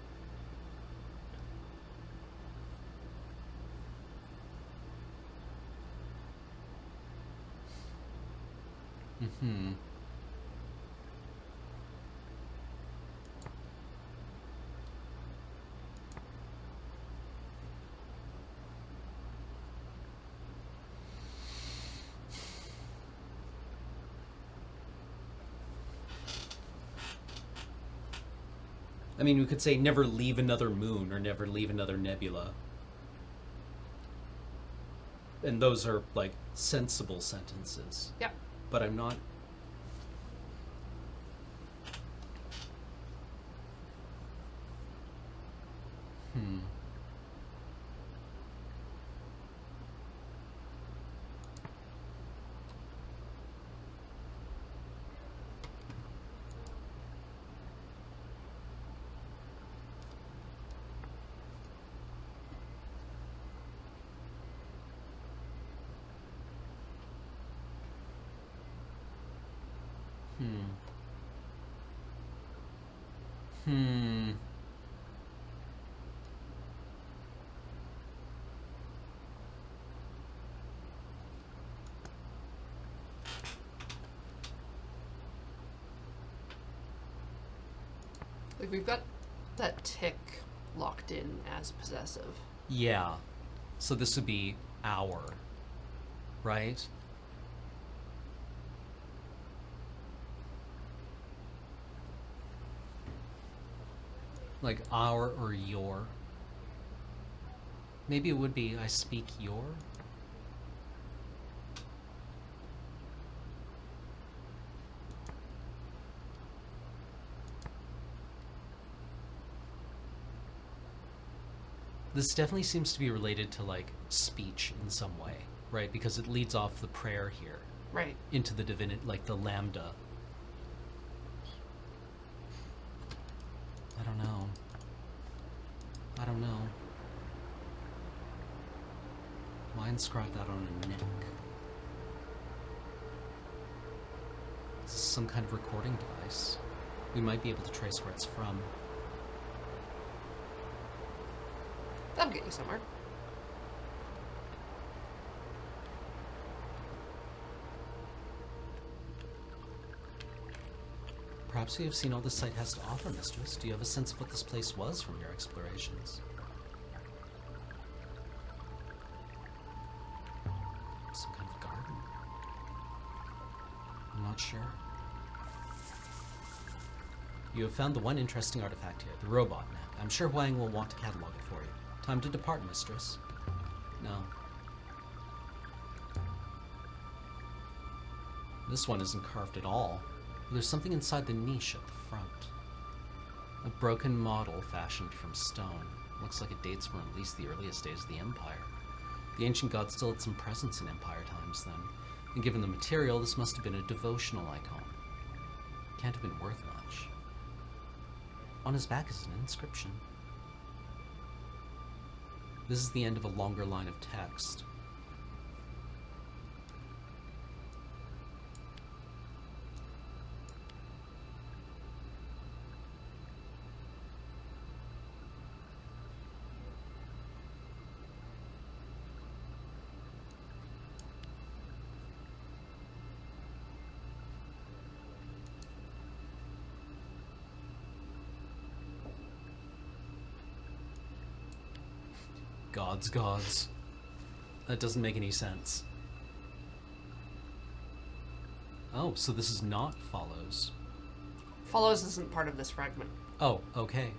Mm-hmm. I mean, we could say never leave another moon or never leave another nebula. And those are, like, sensible sentences. Yeah. But I'm not... Like, we've got that tick locked in as possessive. Yeah. So this would be our, right? Like our or your. Maybe it would be I speak your. This definitely seems to be related to, like, speech in some way, right? Because it leads off the prayer here Right. into the divinity, like the lambda. I don't know. I don't know. Why inscribe that on a neck? Is this some kind of recording device? We might be able to trace where it's from. That'll get you somewhere. Perhaps you have seen all this site has to offer, mistress. Do you have a sense of what this place was from your explorations? Some kind of garden? I'm not sure. You have found the one interesting artifact here, the robot map. I'm sure Huang will want to catalog it for you. Time to depart, mistress. No. This one isn't carved at all. There's something inside the niche at the front. A broken model fashioned from stone. Looks like it dates from at least the earliest days of the Empire. The ancient god still had some presence in Empire times then, and given the material, this must have been a devotional icon. Can't have been worth much. On his back is an inscription. This is the end of a longer line of text. Gods. That doesn't make any sense. Oh, so this is not follows. Follows isn't part of this fragment. Oh, okay.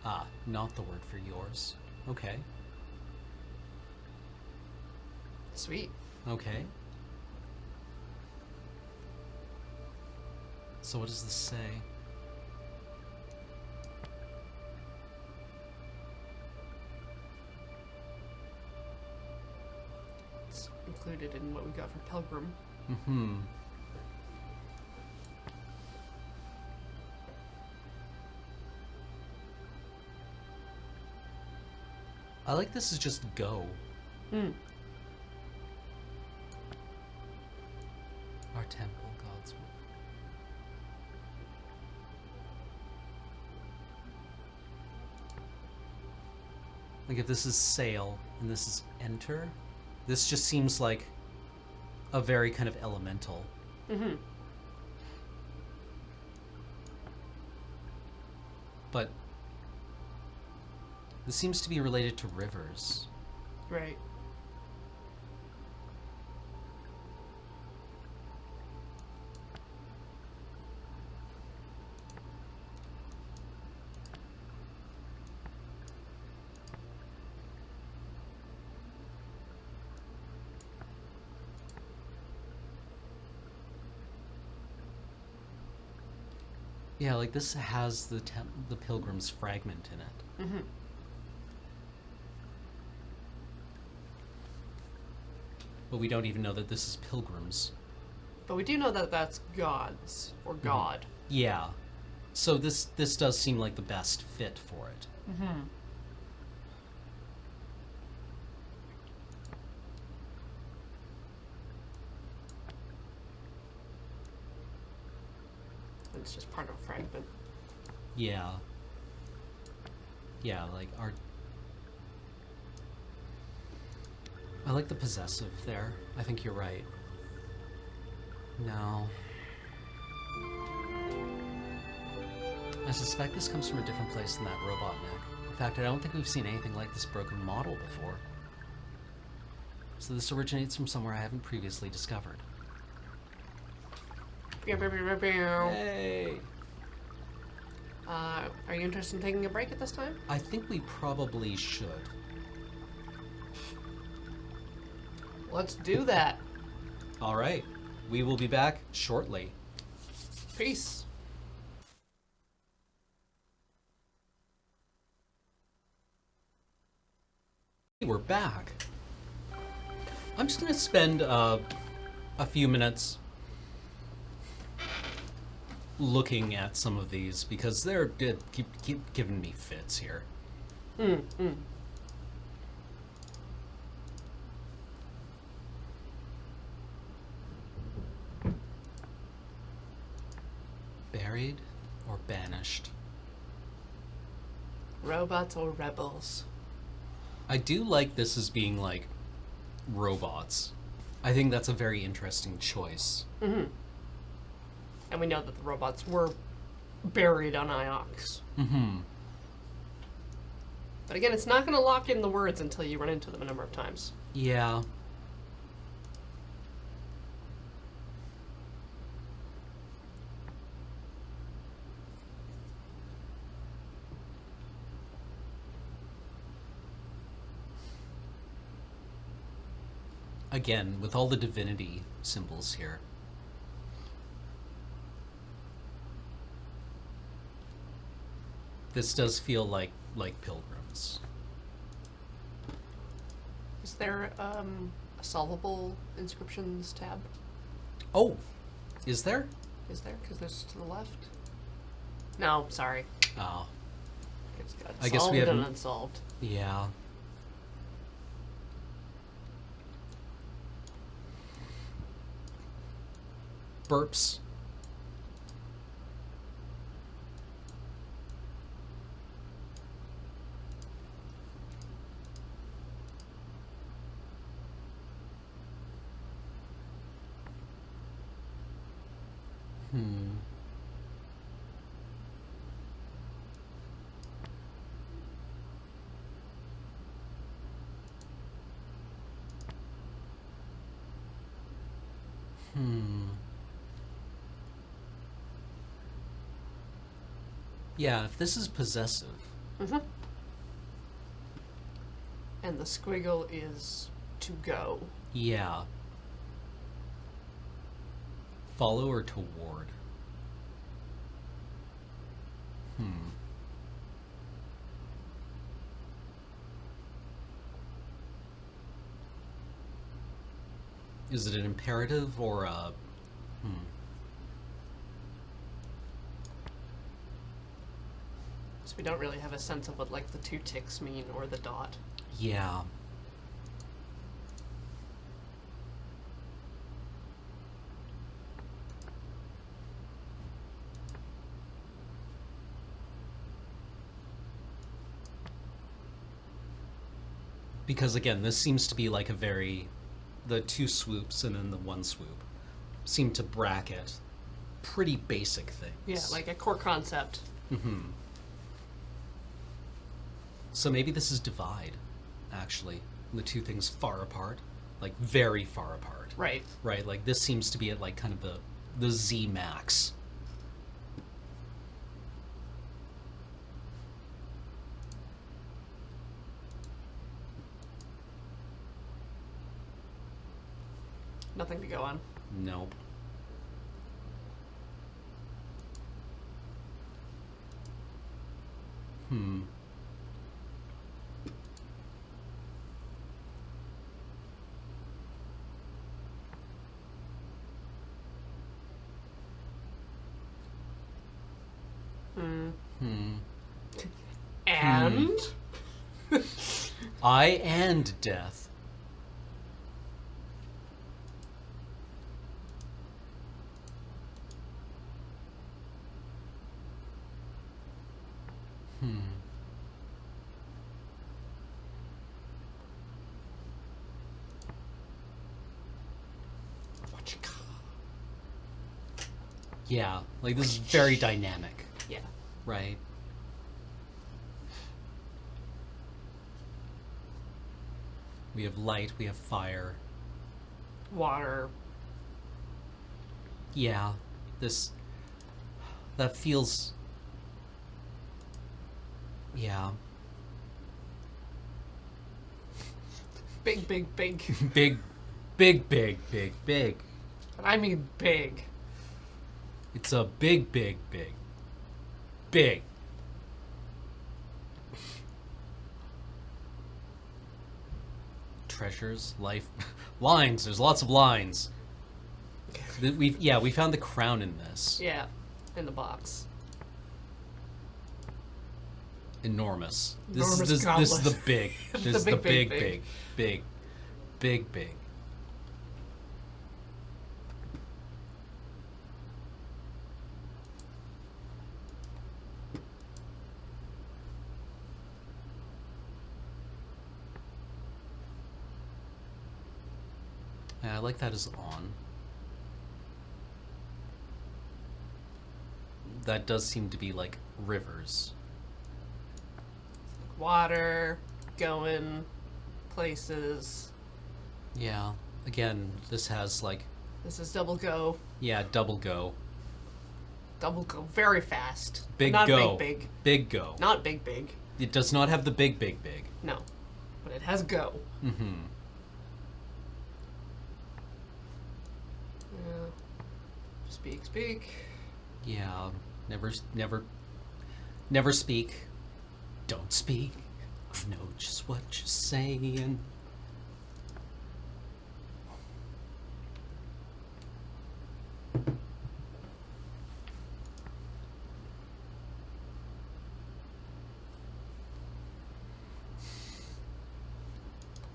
Ah, not the word for yours. Okay. Sweet. Okay. So what does this say? It's included in what we got for Pilgrim. Mm-hmm. I like this is just go. Hmm. Our temple, God's will. Like if this is sail and this is enter, this just seems like a very kind of elemental. Mm-hmm. But this seems to be related to rivers. Right. Yeah, like this has the pilgrim's fragment in it. Mm-hmm. But we don't even know that this is pilgrims. But we do know that that's gods or god. Yeah. So this does seem like the best fit for it. Mm-hmm. It's just part of a fragment. Yeah. Yeah, like our... I like the possessive there. I think you're right. No. I suspect this comes from a different place than that robot neck. In fact, I don't think we've seen anything like this broken model before. So this originates from somewhere I haven't previously discovered. Hey! Are you interested in taking a break at this time? I think we probably should. Let's do that. All right. We will be back shortly. Peace. We're back. I'm just going to spend a few minutes looking at some of these because they're keep giving me fits here. Buried or banished? Robots or rebels? I do like this as being like robots. I think that's a very interesting choice. Mm-hmm. And we know that the robots were buried on Iox. Mm-hmm. But again, it's not going to lock in the words until you run into them a number of times. Yeah. Again, with all the divinity symbols here. This does feel like pilgrims. Is there a solvable inscriptions tab? Oh, is there? Is there? Because there's to the left. No, sorry. Oh, It's got I guess we solved and haven't- unsolved. yeah. Burps. Yeah, if this is possessive. Mm-hmm. And the squiggle is to go. Yeah. Follow or toward? Is it an imperative or a... So we don't really have a sense of what like the two ticks mean or the dot. Yeah. Because again, this seems to be like a very... The two swoops and then the one swoop seem to bracket pretty basic things. Yeah, like a core concept. Mm-hmm. So maybe this is divide, actually. The two things far apart. Like, very far apart. Right. Right? Like, this seems to be at, like, kind of the Z max. Nothing to go on. Nope. Hmm. And? I and death. What you got? Yeah, like this is very dynamic, Yeah. right? We have light, we have fire. Water. Yeah, that feels, yeah, Big, big, big. big, big, big, big, big. And I mean big. It's a big, big, big, big. Treasures, life, lines. There's lots of lines. We found the crown in this. Yeah. In the box. Enormous. Enormous This is goblet. the big. This is the big, big, big, big, big. Yeah, I like that as on. That does seem to be like rivers. Water. Going. Places. Yeah. Again, this has like, This is double go. yeah, double go. Double go. Very fast. Big Not go. big, big. Big go. Not big, big. It does not have the big, big, big. No. But it has go. Mm-hmm. Yeah. Speak, speak. Yeah. Never speak. Don't speak. I know just what you're saying.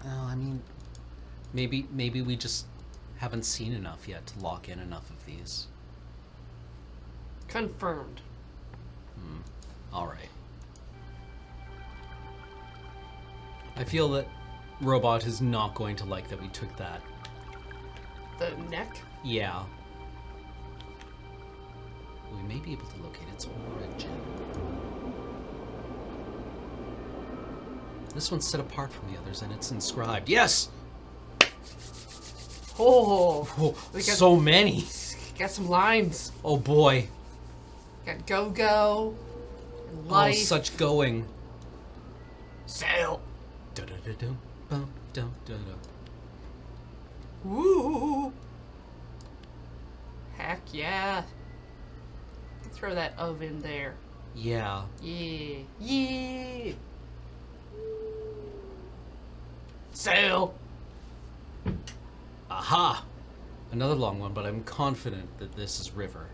Oh, I mean, maybe we just haven't seen enough yet to lock in enough of these. Confirmed. All right. I feel that Robot is not going to like that we took that. The neck? Yeah. We may be able to locate its origin. This one's set apart from the others and it's inscribed. Yes! Oh! Oh, We got- so many! Got some lines. Oh boy. Got go-go. And life. Oh, such going. Sail. Da-da-da-dum, bum, dum, da-da. Woo! Heck yeah. Throw that of in there. Yeah. Yeah. Yeah. Sail. Aha! Another long one, but I'm confident that this is river.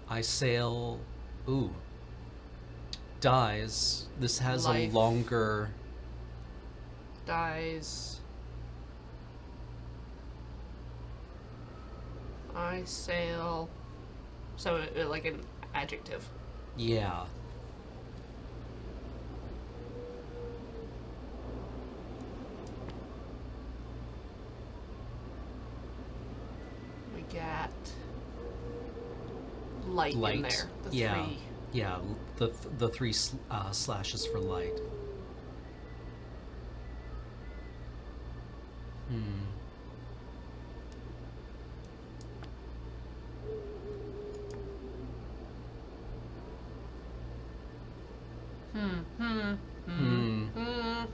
I sail... Ooh. Dies. This has Life. a longer... Dies. I sail. So, like an adjective. Yeah. We got light in Light. there. The Yeah. three. Yeah, the three slashes for light.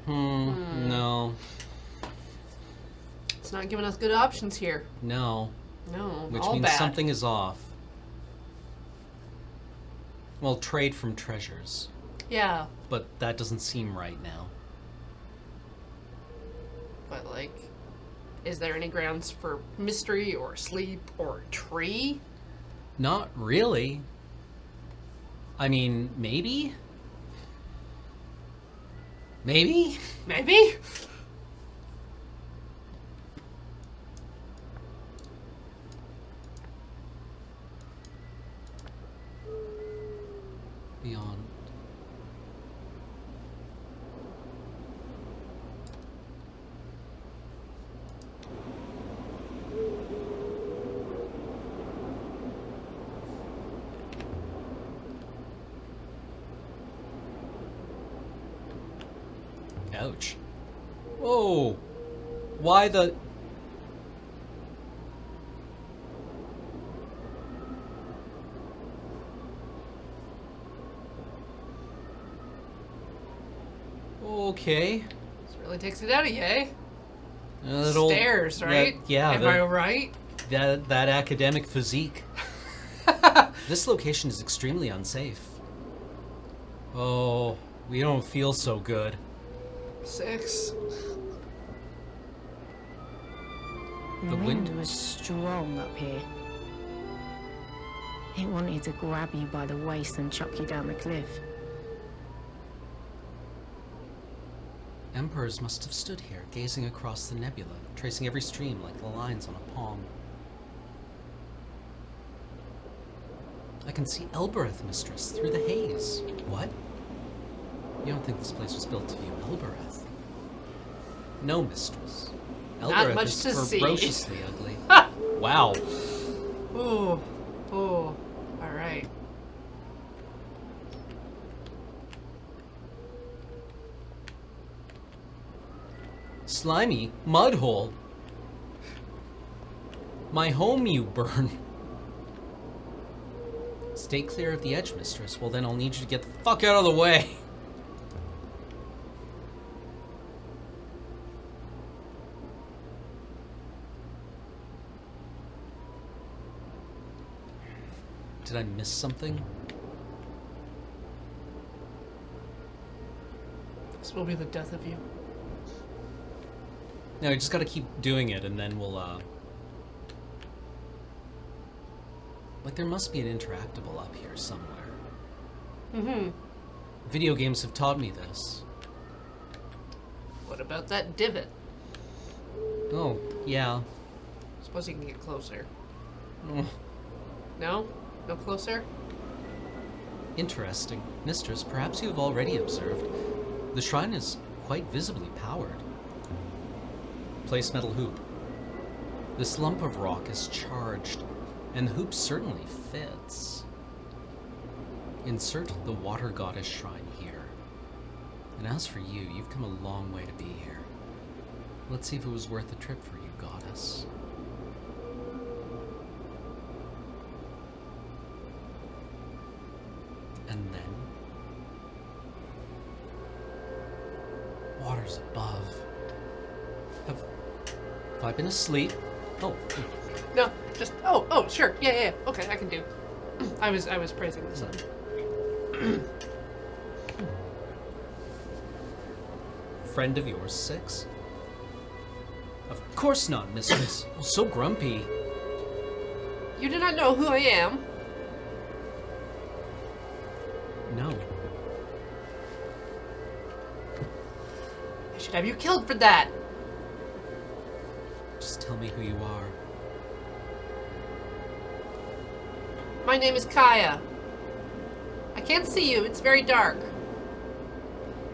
No. It's not giving us good options here. No. No, Which all means bad. something is off. Well, trade from treasures. Yeah, But that doesn't seem right now. but like, is there any grounds for mystery or sleep or tree? Not really. I mean, maybe? Maybe? Maybe? Beyond. Ouch. Whoa! Why the... Okay. This really takes it out of you, eh? That old- Stairs, right? that- yeah, Am that- I right? That academic physique. This location is extremely unsafe. Oh, we don't feel so good. 6. The The wind wind- was strong up here. It wanted to grab you by the waist and chuck you down the cliff. Emperors must have stood here, gazing across the nebula, tracing every stream like the lines on a palm. I can see Elbereth, mistress, through the haze. What? You don't think this place was built to view Elbereth? No, mistress. Not Elbereth much is to see. ferociously ugly. Wow. Ooh. Ooh. Alright. Slimy mud hole. My home you burn. Stay clear of the edge, mistress. Well, then I'll need you to get the fuck out of the way. Did I miss something? This will be the death of you. No, we just gotta keep doing it, and then we'll, Like, there must be an interactable up here somewhere. Mm-hmm. Video games have taught me this. What about that divot? Oh, yeah. Suppose you can get closer. Oh, No? No closer? interesting. Mistress, perhaps you have already observed. The shrine is quite visibly powered. Place metal hoop. This lump of rock is charged, and the hoop certainly fits. Insert the water goddess shrine here. And as for you, you've come a long way to be here. Let's see if it was worth the trip for you, goddess. And then... waters above. Have I been asleep? Oh, No, just oh, sure. Yeah. Okay, I can do. I was praising the sun. friend of yours, 6? Of course not, mistress. So grumpy. You do not know who I am. No. I should have you killed for that. Just tell me who you are. My name is Kaya. I can't see you. It's very dark.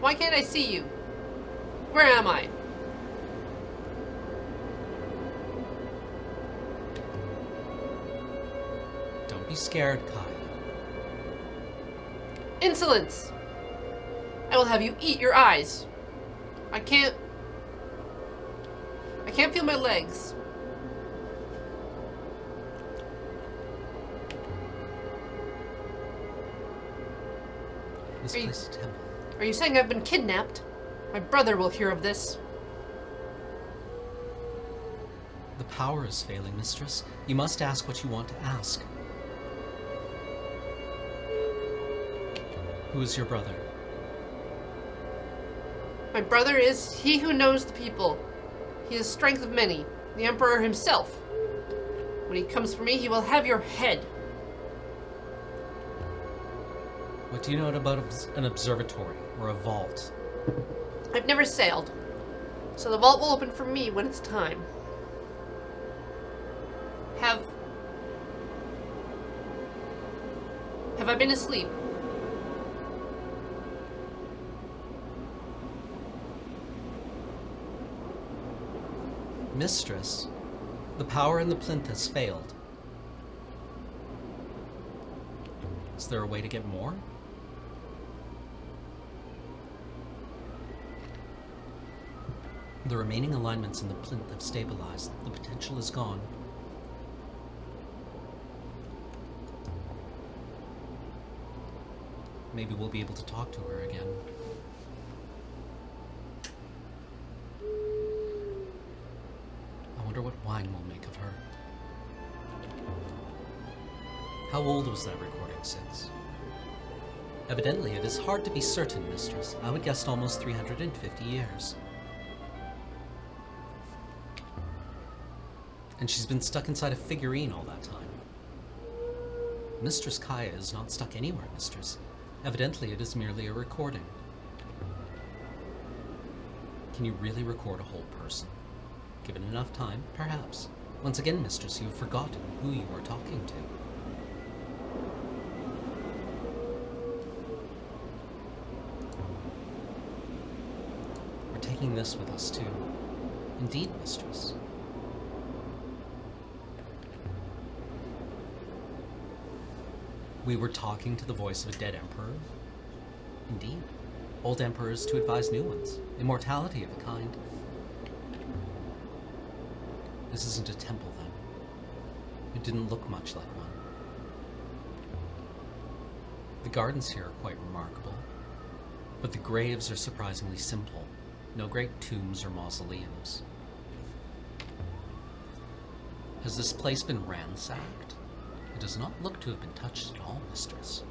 Why can't I see you? Where am I? Don't be scared, Kaya. Insolence! I will have you eat your eyes. I can't feel my legs. This Are you- place is a temple. Are you saying I've been kidnapped? My brother will hear of this. The power is failing, mistress. You must ask what you want to ask. Who is your brother? My brother is he who knows the people. He is strength of many, the Emperor himself. When he comes for me, he will have your head. What do you know about an observatory or a vault? I've never sailed, so the vault will open for me when it's time. Have I been asleep? Mistress, the power in the plinth has failed. Is there a way to get more? The remaining alignments in the plinth have stabilized. The potential is gone. Maybe we'll be able to talk to her again. I wonder what wine will make of her. How old was that recording since? Evidently, it is hard to be certain, mistress. I would guess almost 350 years. And she's been stuck inside a figurine all that time. Mistress Kaya is not stuck anywhere, mistress. Evidently, it is merely a recording. Can you really record a whole person? Given enough time, perhaps. Once again, mistress, you have forgotten who you are talking to. We're taking this with us, too. Indeed, mistress. We were talking to the voice of a dead emperor? Indeed. Old emperors to advise new ones. Immortality of a kind. This isn't a temple, then. It didn't look much like one. The gardens here are quite remarkable, but the graves are surprisingly simple. No great tombs or mausoleums. Has this place been ransacked? It does not look to have been touched at all, mistress.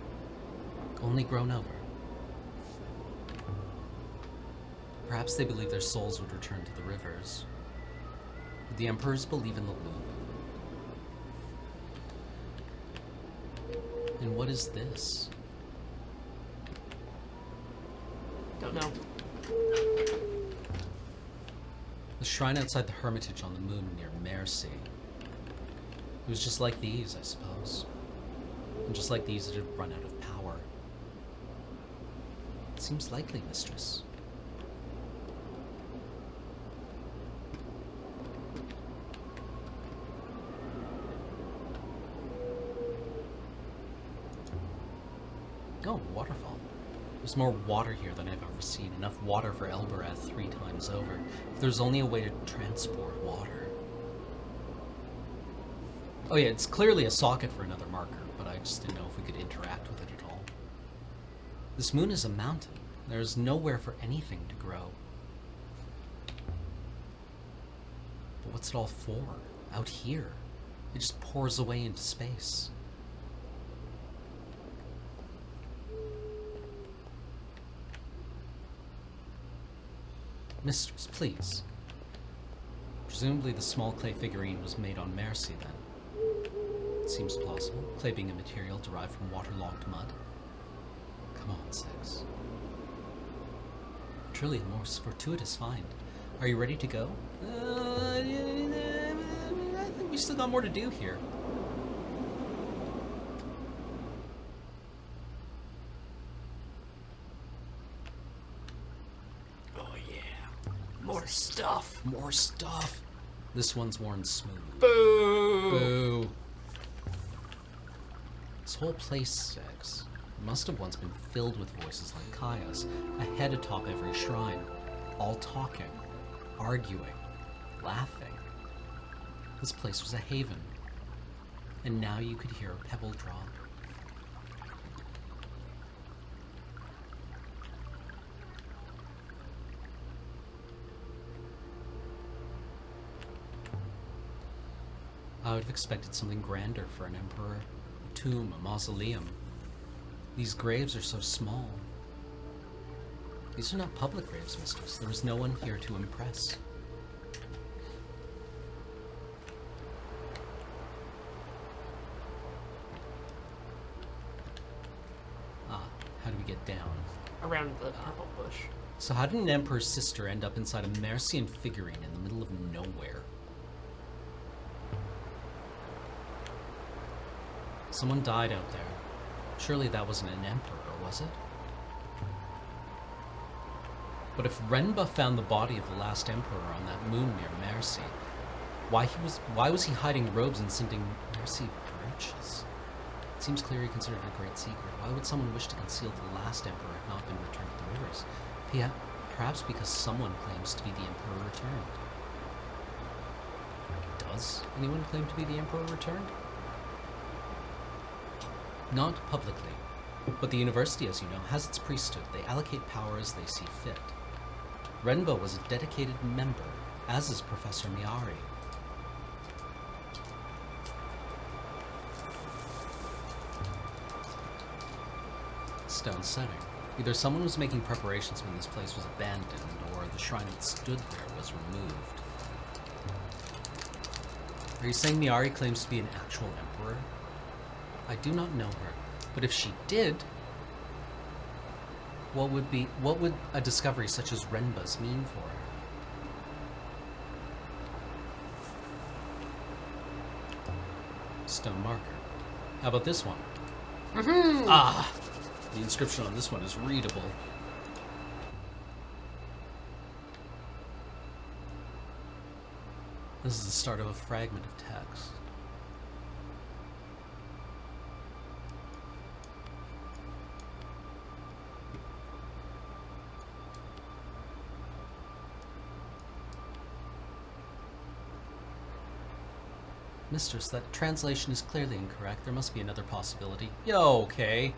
Only grown over. Perhaps they believe their souls would return to the rivers. Would the emperors believe in the loop? And what is this? Don't know. The shrine outside the hermitage on the moon near Mercy. It was just like these, I suppose. And just like these, it had run out of power. It seems likely, mistress. Oh, waterfall. There's more water here than I've ever seen. Enough water for Elbereth 3 times over. If there's only a way to transport water. Oh yeah, it's clearly a socket for another marker, but I just didn't know if we could interact with it at all. This moon is a mountain. There's nowhere for anything to grow. But what's it all for? Out here. It just pours away into space. Mistress, please. Presumably the small clay figurine was made on Mercy then. It seems plausible, clay being a material derived from waterlogged mud. Come on, Six. Truly a most fortuitous find. Are you ready to go? I think we still got more to do here. Oh yeah. More stuff. More stuff. This one's worn smooth. Boo. Boo. This whole place, Six. It must have once been filled with voices like Kaya's, a head atop every shrine, all talking, arguing, laughing. This place was a haven, and now you could hear a pebble drop. I would have expected something grander for an emperor. A tomb, a mausoleum. These graves are so small. These are not public graves, mistress. There was no one here to impress. Ah, how do we get down? Around the purple bush. So how did an emperor's sister end up inside a Mercian figurine in the middle of nowhere? Someone died out there. Surely that wasn't an emperor, was it? But if Renba found the body of the last emperor on that moon near Mercy, why was he hiding robes and sending Mercy brooches? It seems clear he considered it a great secret. Why would someone wish to conceal the last emperor had not been returned to the rivers? Perhaps because someone claims to be the emperor returned. Does anyone claim to be the emperor returned? Not publicly, but the university, as you know, has its priesthood. They allocate power as they see fit. Renba was a dedicated member, as is Professor Miari. Stone setting. Either someone was making preparations when this place was abandoned, or the shrine that stood there was removed. Are you saying Miari claims to be an actual emperor? I do not know her, but if she did, what would a discovery such as Renba's mean for her? Stone marker. How about this one? Mm-hmm. Ah! The inscription on this one is readable. This is the start of a fragment of text. Mistress, that translation is clearly incorrect. There must be another possibility. Yo, okay.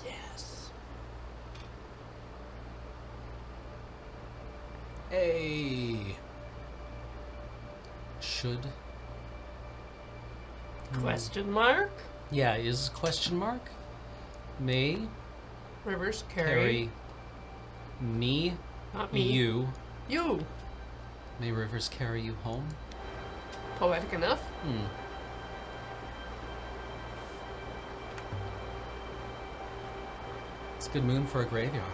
Yes. A. Should. Question mark? Yeah, is question mark? May Rivers carry me, not me. you. You. May rivers carry you home? Poetic enough? It's a good moon for a graveyard.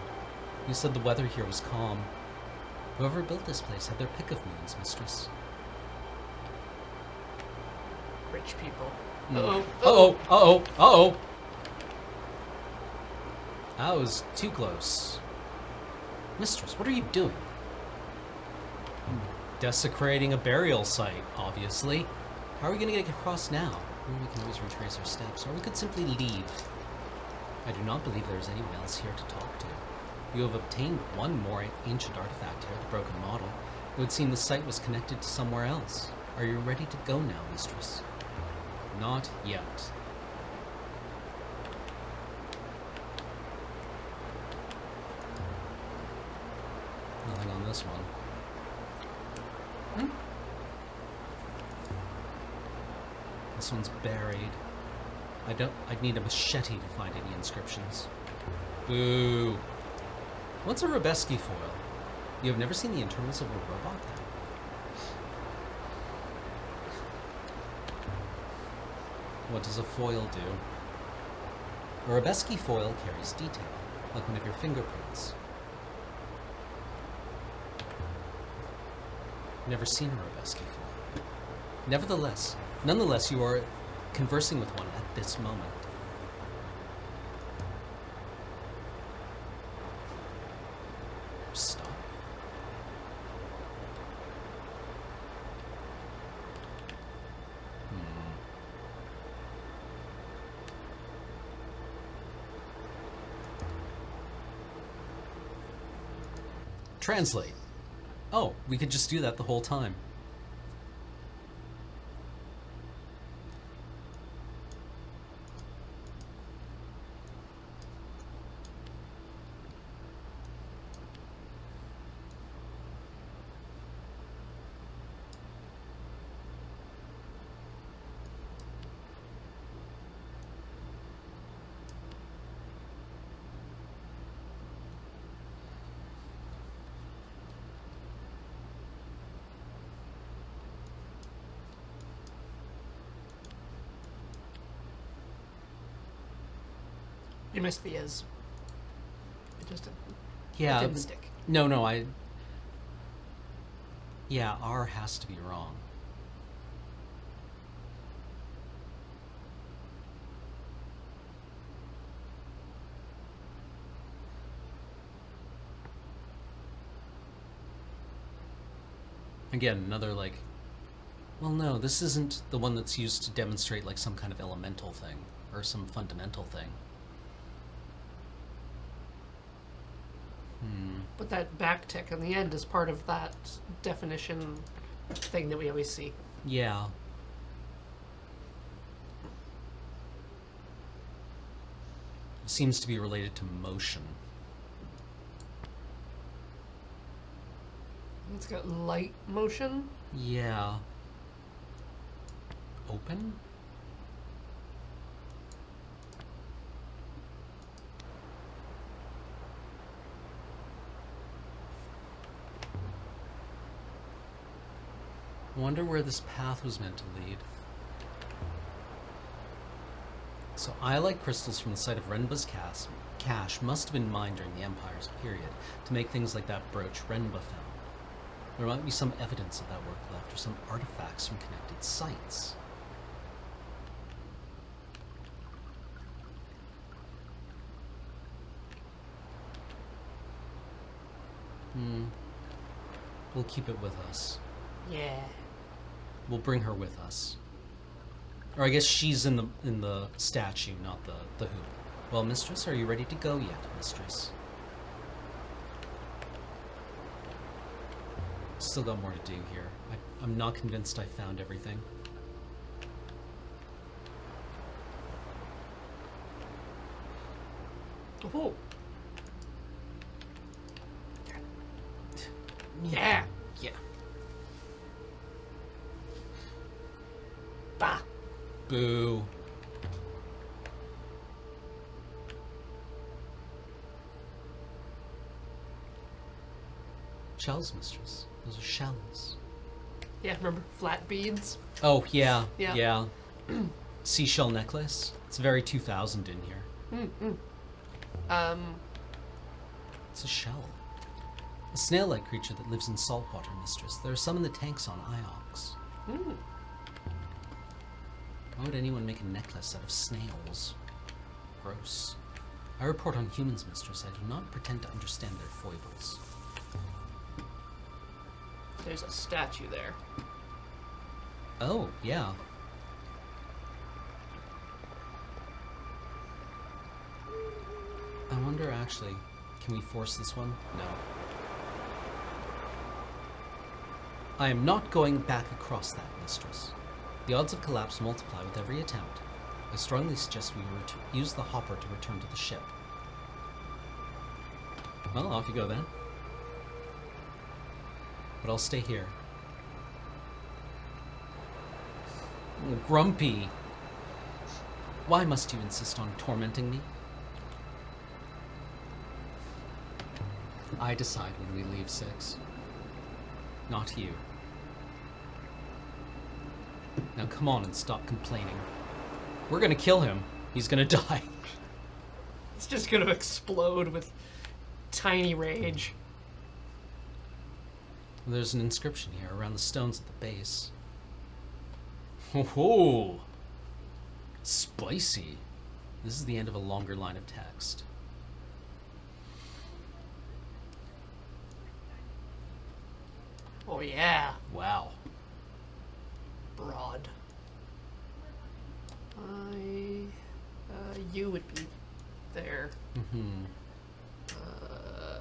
You said the weather here was calm. Whoever built this place had their pick of moons, mistress. Rich people. Uh-oh. Uh-oh. Uh-oh. Uh-oh. That was too close. Mistress, what are you doing? Desecrating a burial site, obviously. How are we going to get across now? Well, we can always retrace our steps, or we could simply leave. I do not believe there is anyone else here to talk to. You have obtained one more ancient artifact here, the broken model. It would seem the site was connected to somewhere else. Are you ready to go now, mistress? Not yet. Nothing on this one. This one's buried. I'd need a machete to find any inscriptions. Boo. What's a Robeski foil? You have never seen the internals of a robot? What does a foil do? A Robeski foil carries detail, like one of your fingerprints. Never seen a Robeski foil. Nonetheless, you are conversing with one at this moment. Translate. Oh, we could just do that the whole time. You missed the is. It just Yeah. didn't stick. No, Yeah, R has to be wrong. Again, another like... Well, no, this isn't the one that's used to demonstrate like some kind of elemental thing or some fundamental thing. But that backtick on the end is part of that definition thing that we always see. Yeah. It seems to be related to motion. It's got light motion. Yeah. Open? Wonder where this path was meant to lead. So eye-like crystals from the site of Renba's cache must have been mined during the Empire's period to make things like that brooch Renba found. There might be some evidence of that work left, or some artifacts from connected sites. We'll keep it with us. Yeah. We'll bring her with us. Or I guess she's in the statue, not the hoop. Well, mistress, are you ready to go yet, mistress? Still got more to do here. I'm not convinced I found everything. Oh. Yeah. Yeah. Bah. Boo. Shells, mistress. Those are shells. Yeah, remember flat beads? Oh, yeah. Yeah. Yeah. Seashell necklace. It's very 2000 in here. It's a shell. A snail-like creature that lives in saltwater, mistress. There are some in the tanks on Iox. Why would anyone make a necklace out of snails? Gross. I report on humans, mistress. I do not pretend to understand their foibles. There's a statue there. Oh, yeah. I wonder, actually, can we force this one? No. I am not going back across that, mistress. The odds of collapse multiply with every attempt. I strongly suggest we use the hopper to return to the ship. Well, off you go then. But I'll stay here. Oh, Grumpy! Why must you insist on tormenting me? I decide when we leave, Six. Not you. Now come on and stop complaining. We're gonna kill him. He's gonna die. It's just gonna explode with tiny rage. There's an inscription here around the stones at the base. Oh, spicy. This is the end of a longer line of text. Oh yeah. Wow. Broad. You would be there.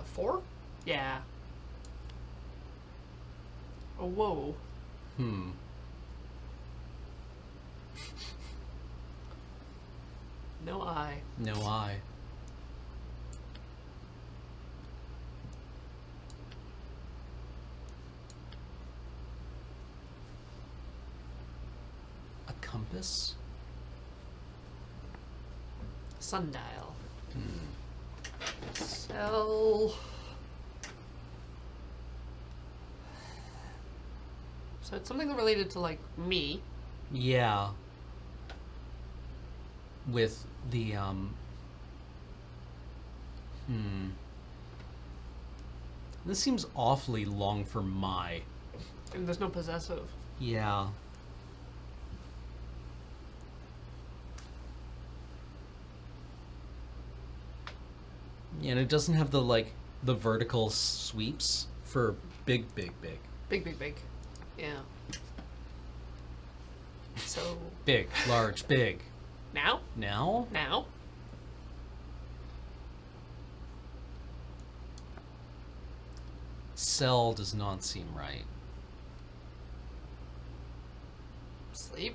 4? Yeah. Oh, whoa. No eye. No eye. A compass? Sundial. Cell. So it's something related to, like, me. Yeah. With the, This seems awfully long for my. And there's no possessive. Yeah. Yeah, and it doesn't have the, like, the vertical sweeps for big. Big. Yeah. So. Big, large, big. Now? Now? Now? Cell does not seem right. Sleep?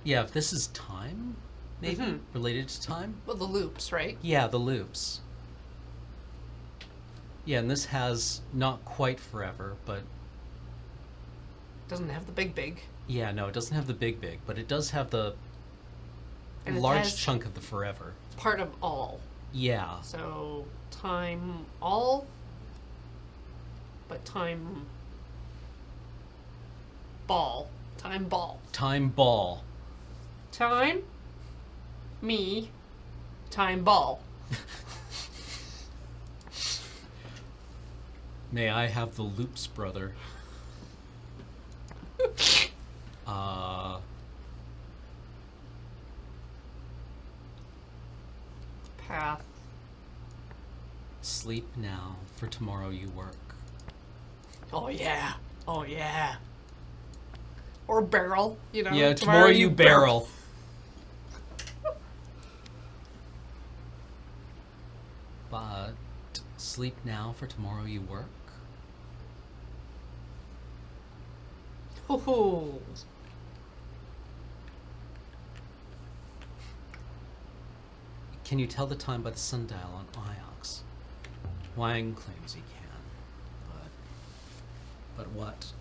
Yeah, if this is time, maybe? Related to time? Well, the loops, right? Yeah, the loops. Yeah, and this has not quite forever, but... Doesn't have the big. Yeah, no, it doesn't have the big, but it does have the And it large has chunk of the forever. part of all. Yeah. So, time all, but time ball. Time ball. Time ball. Time, me, time ball. May I have the loops, brother? Path. Sleep now, for tomorrow you work. Oh yeah. Oh yeah. Or barrel, you know. Yeah, tomorrow you barrel. But sleep now, for tomorrow you work. Ooh. Can you tell the time by the sundial on Iox? Wang claims he can, but what?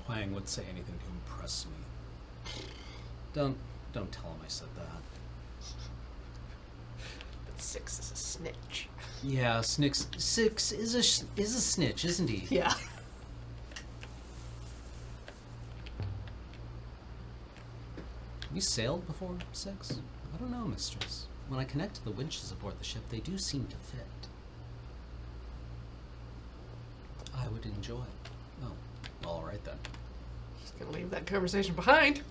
Wang would say anything to impress me. Don't tell him I said that. But 6 is a snitch. Yeah, Six is a snitch, isn't he? Yeah. Have you sailed before, Six? I don't know, mistress. When I connect to the winches aboard the ship, they do seem to fit. I would enjoy it. Oh, all right then. He's gonna leave that conversation behind.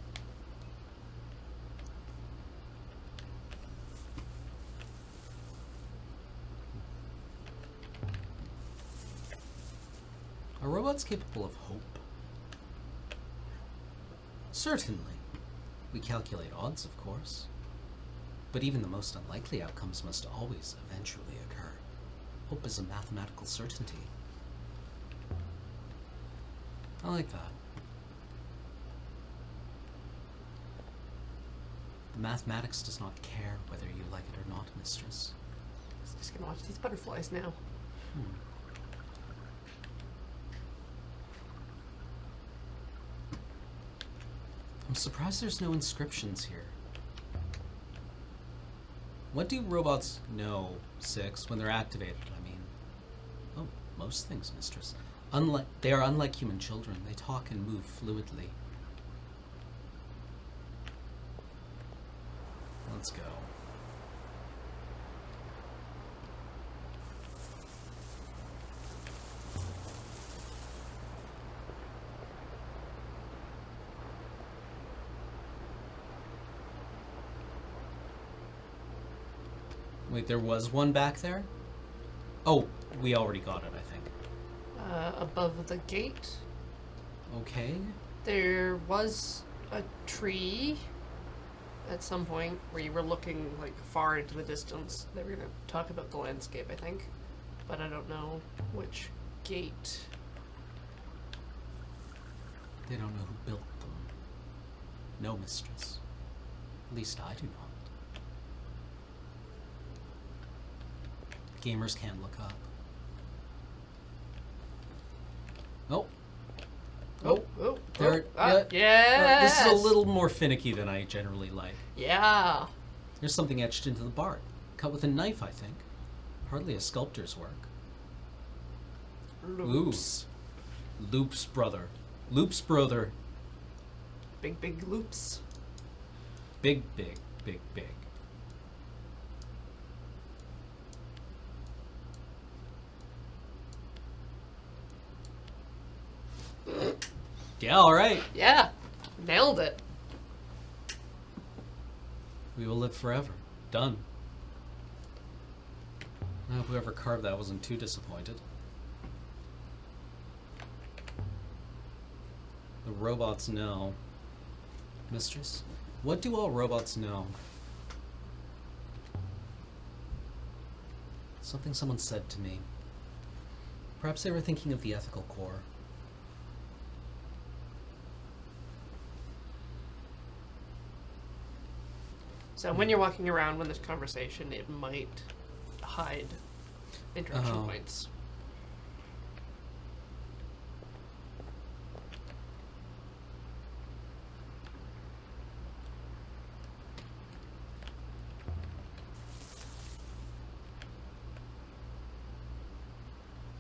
Are robots capable of hope? Certainly. We calculate odds, of course. But even the most unlikely outcomes must always eventually occur. Hope is a mathematical certainty. I like that. The mathematics does not care whether you like it or not, mistress. He's just gonna watch these butterflies now. I'm surprised there's no inscriptions here. What do robots know, Six, when they're activated? I mean, oh, most things, mistress. They are unlike human children. They talk and move fluidly. Let's go. Wait, there was one back there? Oh, we already got it, I think. Above the gate, Okay. there was a tree at some point where you were looking like far into the distance. They were gonna talk about the landscape, I think, but I don't know which gate. They don't know who built them. No, mistress. At least I do not. Gamers can look up. Oh. Oh, There. yes! This is a little more finicky than I generally like. Yeah. There's something etched into the bark. Cut with a knife, I think. Hardly a sculptor's work. Loops. Loop's brother. Loop's brother. Big loops. Big, big, big, big. Yeah, alright. Yeah. Nailed it. We will live forever. Done. I hope whoever carved that wasn't too disappointed. The robots know. Mistress, what do all robots know? Something someone said to me. Perhaps they were thinking of the ethical core. So when you're walking around with this conversation, it might hide interaction Oh. points.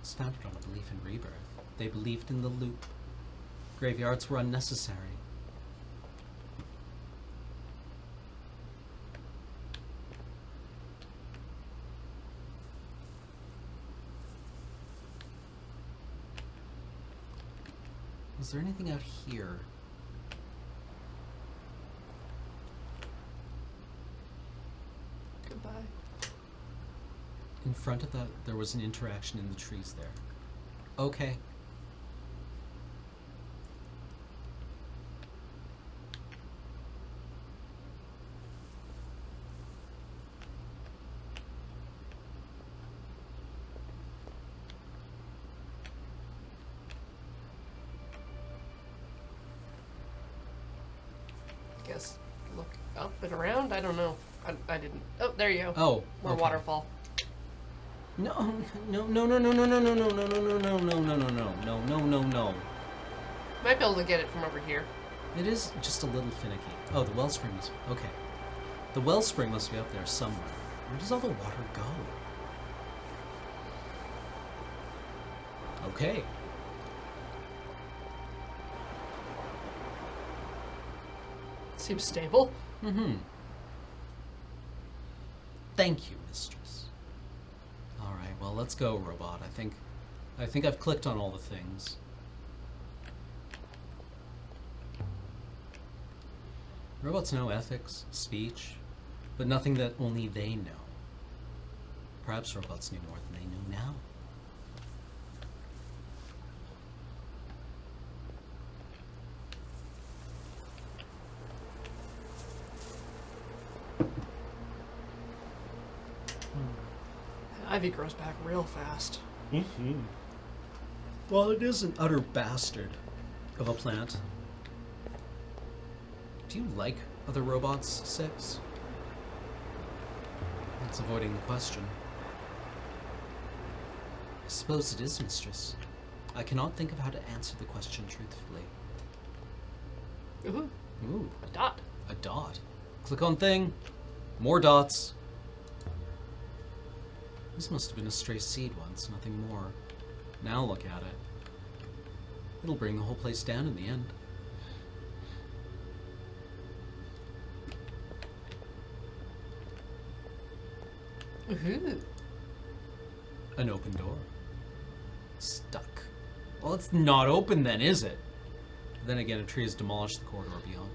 It's founded on a belief in rebirth. They believed in the loop. Graveyards were unnecessary. Is there anything out here? Goodbye. In front of that, there was an interaction in the trees there. Okay. Guess look up and around. I don't know. I didn't. Oh, there you go. Oh, More okay. waterfall. No, no, no, no, no, no, no, no, no, no, no, no, no, no, no, no, no, no, no, no. Might be able to get it from over here. It is just a little finicky. Oh, the wellspring must be... Okay. The wellspring must be up there somewhere. Where does all the water go? Okay. Seems stable. Mm-hmm. Thank you, mistress. All right, well, let's go, robot. I think I've clicked on all the things. Robots know ethics, speech, but nothing that only they know. Perhaps robots knew more than they know now. Ivy grows back real fast. Mm-hmm. Well, it is an utter bastard of a plant. Do you like other robots, Six? That's avoiding the question. I suppose it is, mistress. I cannot think of how to answer the question truthfully. Ooh, Ooh, a dot. a dot. Click on thing. More dots. This must have been a stray seed once, nothing more. Now look at it. It'll bring the whole place down in the end. Ooh. An open door. Stuck. Well, it's not open then, is it? But then again, a tree has demolished the corridor beyond.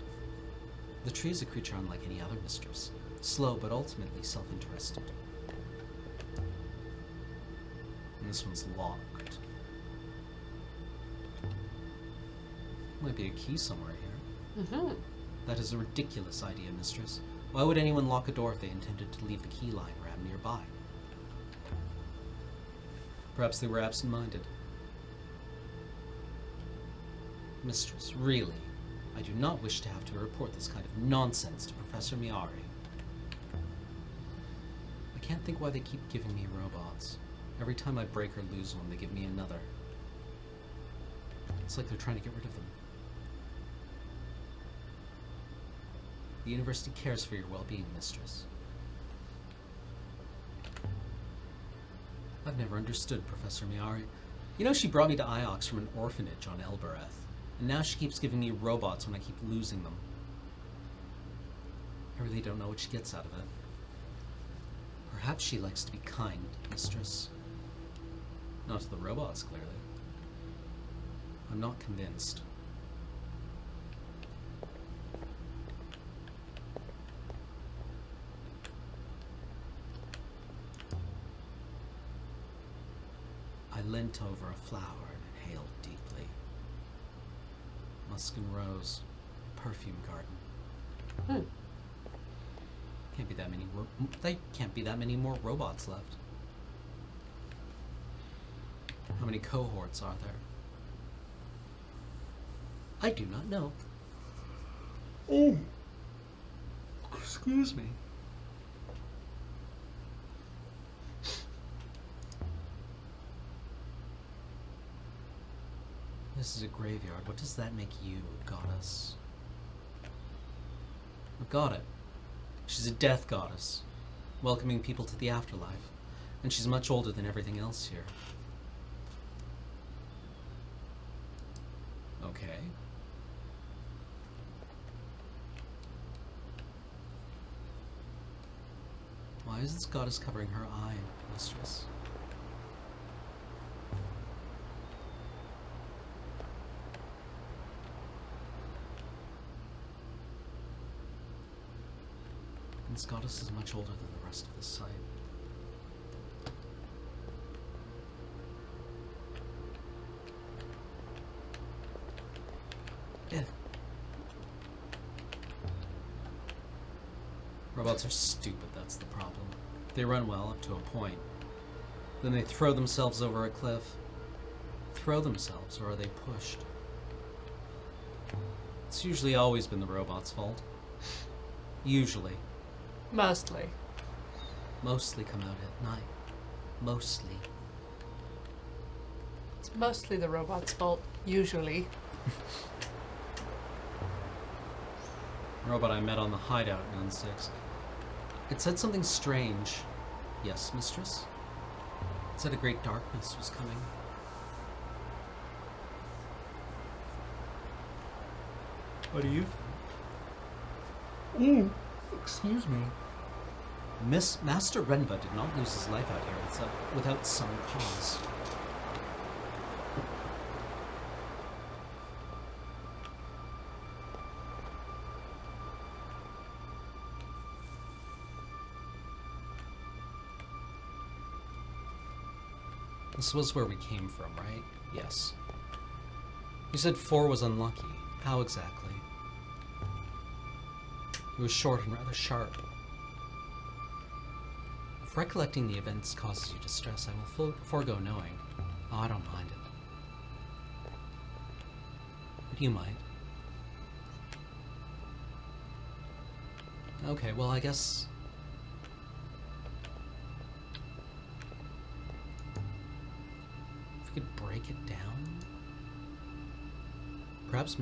The tree is a creature unlike any other mistress. Slow, but ultimately self-interested. And this one's locked. Might be a key somewhere here. Mm-hmm. That is a ridiculous idea, mistress. Why would anyone lock a door if they intended to leave the key lying around nearby? Perhaps they were absent-minded. Mistress, really, I do not wish to have to report this kind of nonsense to Professor Miari. I can't think why they keep giving me robots. Every time I break or lose one, they give me another. It's like they're trying to get rid of them. The university cares for your well-being, mistress. I've never understood Professor Miari. You know, she brought me to Iox from an orphanage on Elbereth, and now she keeps giving me robots when I keep losing them. I really don't know what she gets out of it. Perhaps she likes to be kind, mistress. Not to the robots, clearly. I'm not convinced. I leant over a flower and inhaled deeply. Musk and rose, perfume garden. Can't be that many. They can't be that many more robots left. How many cohorts are there? I do not know. Oh, excuse me. This is a graveyard. What does that make you, goddess? I've got it. She's a death goddess, welcoming people to the afterlife, and she's much older than everything else here. Okay. Why is this goddess covering her eye, mistress? This goddess is much older than the rest of the site. Yeah. Robots are stupid, that's the problem. They run well up to a point. Then they throw themselves over a cliff. Throw themselves, or are they pushed? It's usually always been the robot's fault. Usually. Mostly. Mostly come out at night. Mostly. It's mostly the robot's fault, usually. Robot I met on the hideout in N6. It said something strange. Yes, mistress? It said a great darkness was coming. What do you think? Ooh, excuse me. Master Renba did not lose his life out here without some cause. This was where we came from, right? Yes. You said 4 was unlucky. How exactly? It was short and rather sharp. If recollecting the events causes you distress, I will forego knowing. Oh, I don't mind it. But you might. Okay, well, I guess... if we could break it down? Perhaps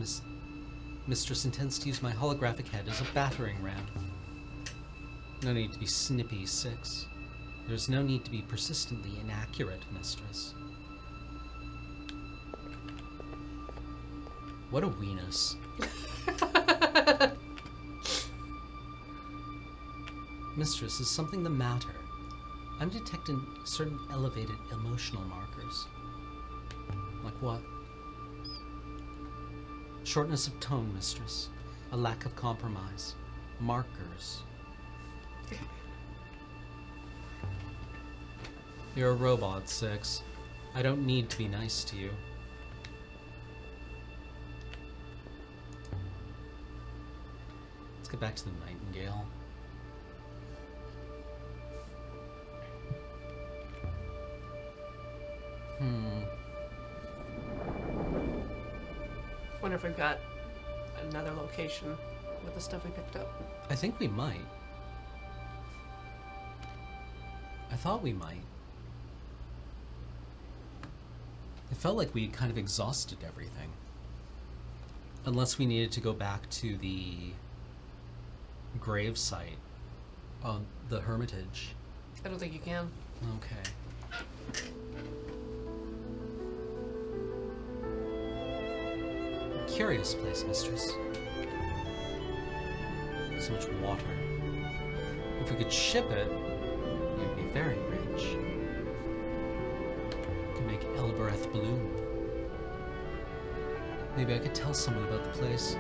Mistress intends to use my holographic head as a battering ram. No need to be snippy, 6. There's no need to be persistently inaccurate, mistress. What a weenus. Mistress, is something the matter? I'm detecting certain elevated emotional markers. Like what? Shortness of tone, mistress. A lack of compromise. Markers. You're a robot, 6. I don't need to be nice to you. Let's get back to the Nightingale. Wonder if we've got another location with the stuff we picked up. I think we might. I thought we might. It felt like we kind of exhausted everything. Unless we needed to go back to the grave site on the Hermitage. I don't think you can. Okay. Curious place, mistress. So much water. If we could ship it, you'd be very rich. Could make Elbereth bloom. Maybe I could tell someone about the place.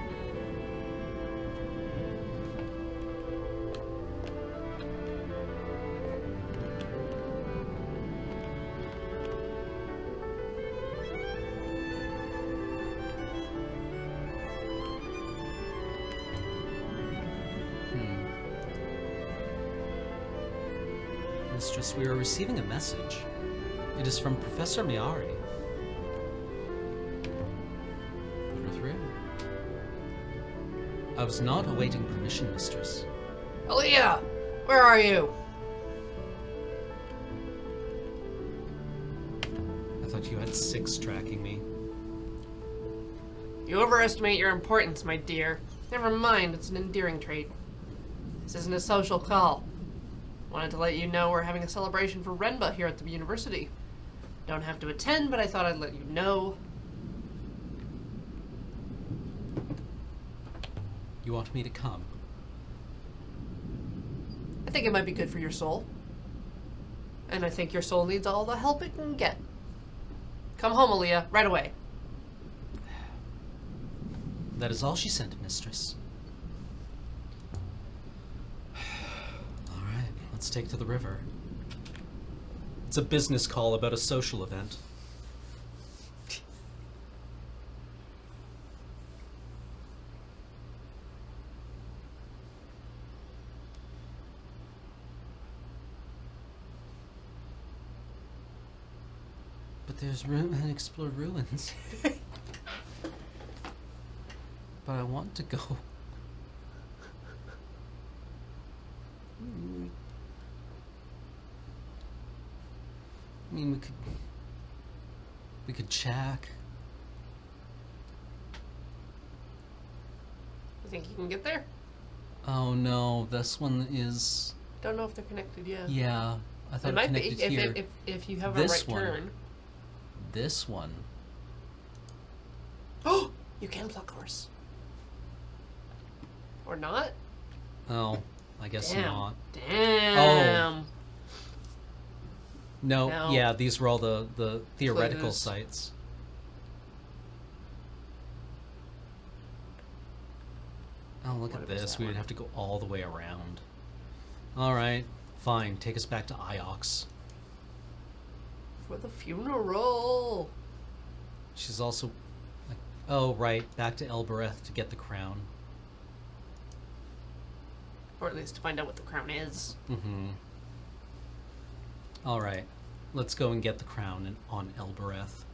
Mistress, we are receiving a message. It is from Professor Miari. Put her through. I was not awaiting permission, mistress. Aaliyah! Where are you? I thought you had 6 tracking me. You overestimate your importance, my dear. Never mind, it's an endearing trait. This isn't a social call. Wanted to let you know we're having a celebration for Renba here at the university. Don't have to attend, but I thought I'd let you know. You want me to come? I think it might be good for your soul. And I think your soul needs all the help it can get. Come home, Aaliyah, right away. That is all she sent, mistress. Alright, let's take to the river. It's a business call about a social event. But there's room and explore ruins. But I want to go. I mean, we could check. You think you can get there? Oh no, this one is. Don't know if they're connected yet. Yeah, I thought It it might be connected here. if you have This a right one. turn. This one. Oh, you can pluck horse. Or not? Oh, I guess Damn. not. Damn. No, No. yeah, these were all the theoretical Clues. sites. Oh, look What at was this. that We would one? have to go all the way around. Alright, fine. Take us back to Iox. For the funeral. She's also like, oh, right, back to Elbereth to get the crown. Or at least to find out what the crown is. Mm-hmm. Alright, let's go and get the crown on Elbereth.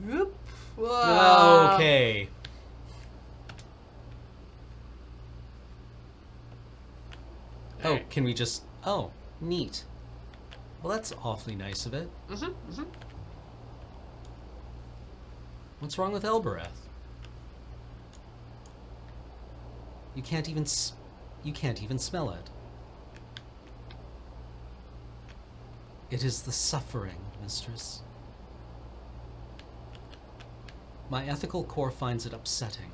Whoop. Wow. Okay. Oh, Alright. can we just... Oh, neat. Well, that's awfully nice of it. Mm-hmm. Mm-hmm. What's wrong with Elbereth? You can't even smell it. It is the suffering, mistress. My ethical core finds it upsetting.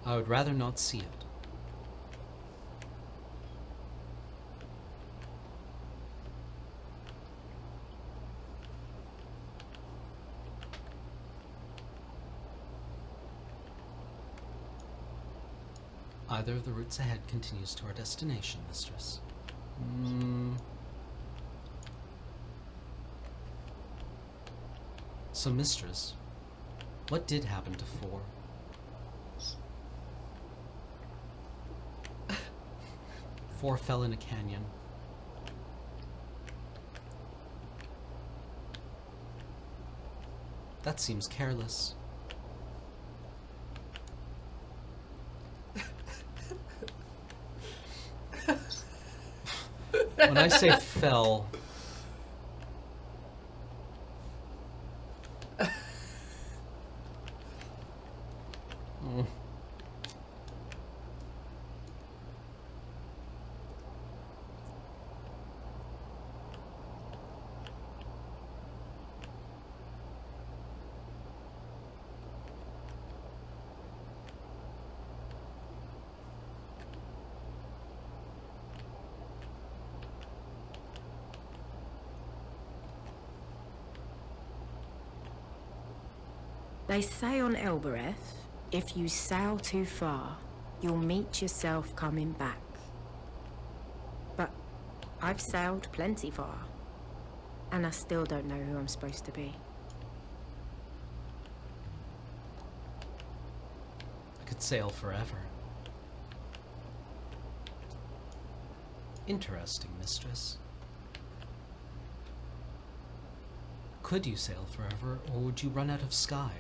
I would rather not see it. Either of the routes ahead continues to our destination, mistress. So, mistress, what did happen to 4? Four fell in a canyon. That seems careless. When I say fell... They say on Elbereth, if you sail too far, you'll meet yourself coming back. But I've sailed plenty far, and I still don't know who I'm supposed to be. I could sail forever. Interesting, mistress. Could you sail forever, or would you run out of sky?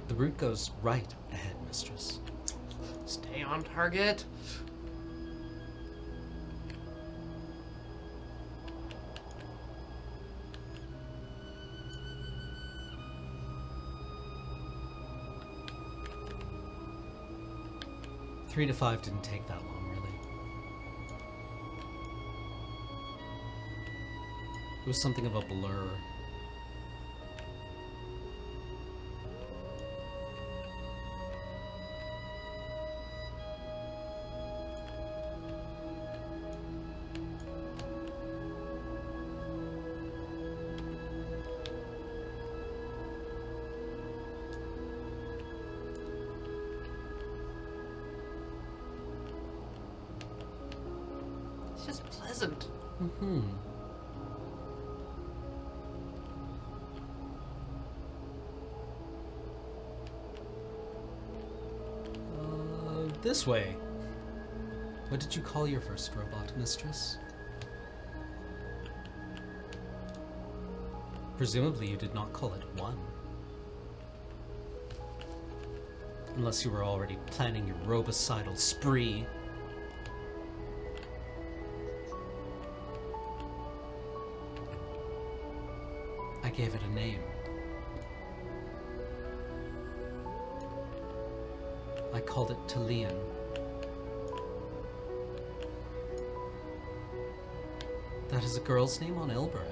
The route goes right ahead, mistress. Stay on target. Three to 5 didn't take that long, really. It was something of a blur. It's just pleasant. This way. What did you call your first robot, mistress? Presumably you did not call it 1. Unless you were already planning your robocidal spree. I gave it a name. I called it Talion. That is a girl's name on Elbereth.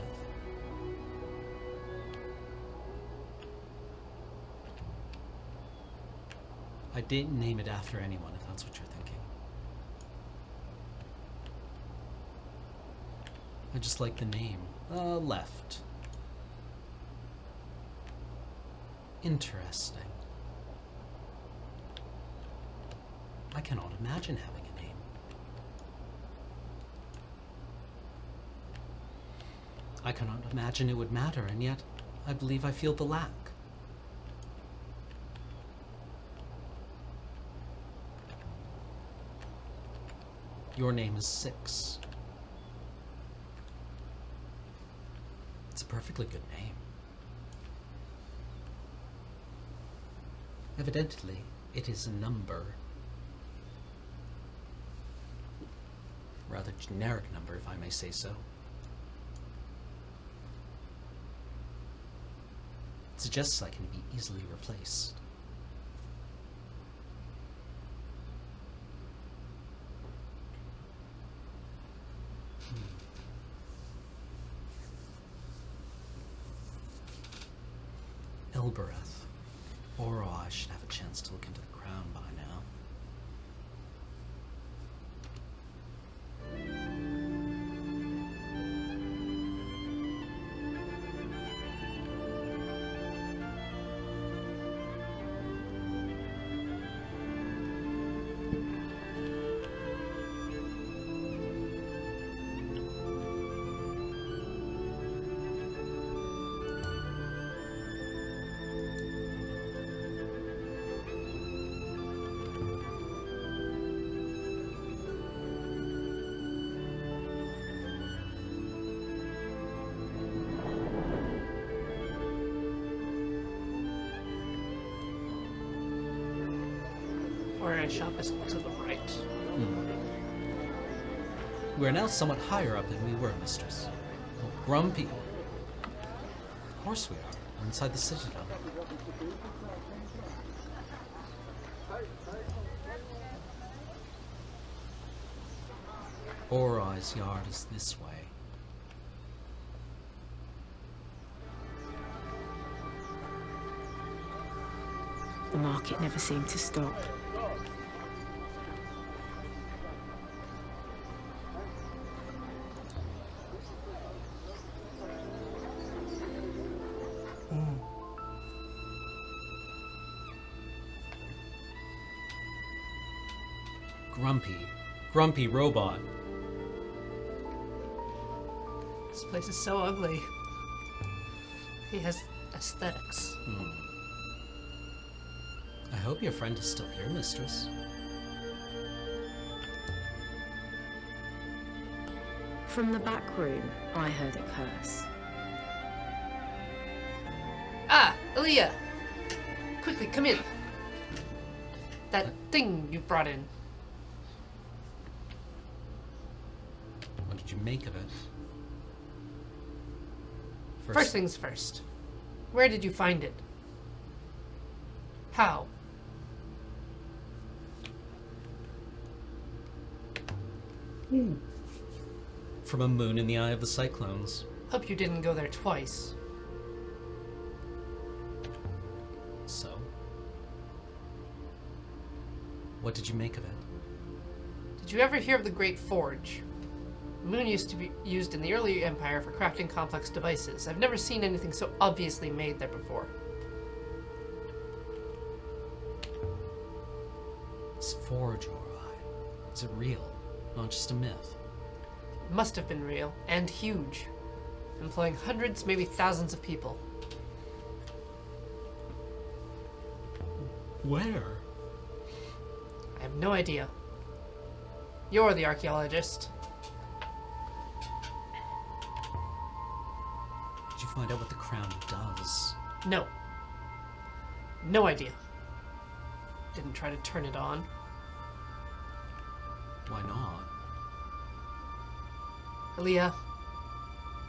I didn't name it after anyone, if that's what you're thinking. I just like the name. Left. Interesting. I cannot imagine having a name. I cannot imagine it would matter, and yet I believe I feel the lack. Your name is 6. It's a perfectly good name. Evidently, it is a number. Rather generic number, if I may say so. It suggests I can be easily replaced. Elbereth. Or I should have a chance to look into the crown by now. Where I shop is to the right. We are now somewhat higher up than we were, mistress. Oh, grumpy. Of course we are. Inside the citadel. Orai's yard is this way. The market never seemed to stop. Grumpy robot. This place is so ugly. He has aesthetics. I hope your friend is still here, mistress. From the back room, I heard a curse. Ah, Aaliyah! Quickly, come in. That thing you brought in. What did you make of it? First things first. Where did you find it? How? From a moon in the eye of the cyclones. Hope you didn't go there twice. So? What did you make of it? Did you ever hear of the Great Forge? The moon used to be used in the early empire for crafting complex devices. I've never seen anything so obviously made there before. This forge, Orai. Is it real? Not just a myth? It must have been real and huge, employing hundreds, maybe thousands of people. Where? I have no idea. You're the archaeologist. Did you find out what the crown does? No. No idea. Didn't try to turn it on. Why not? Aaliyah,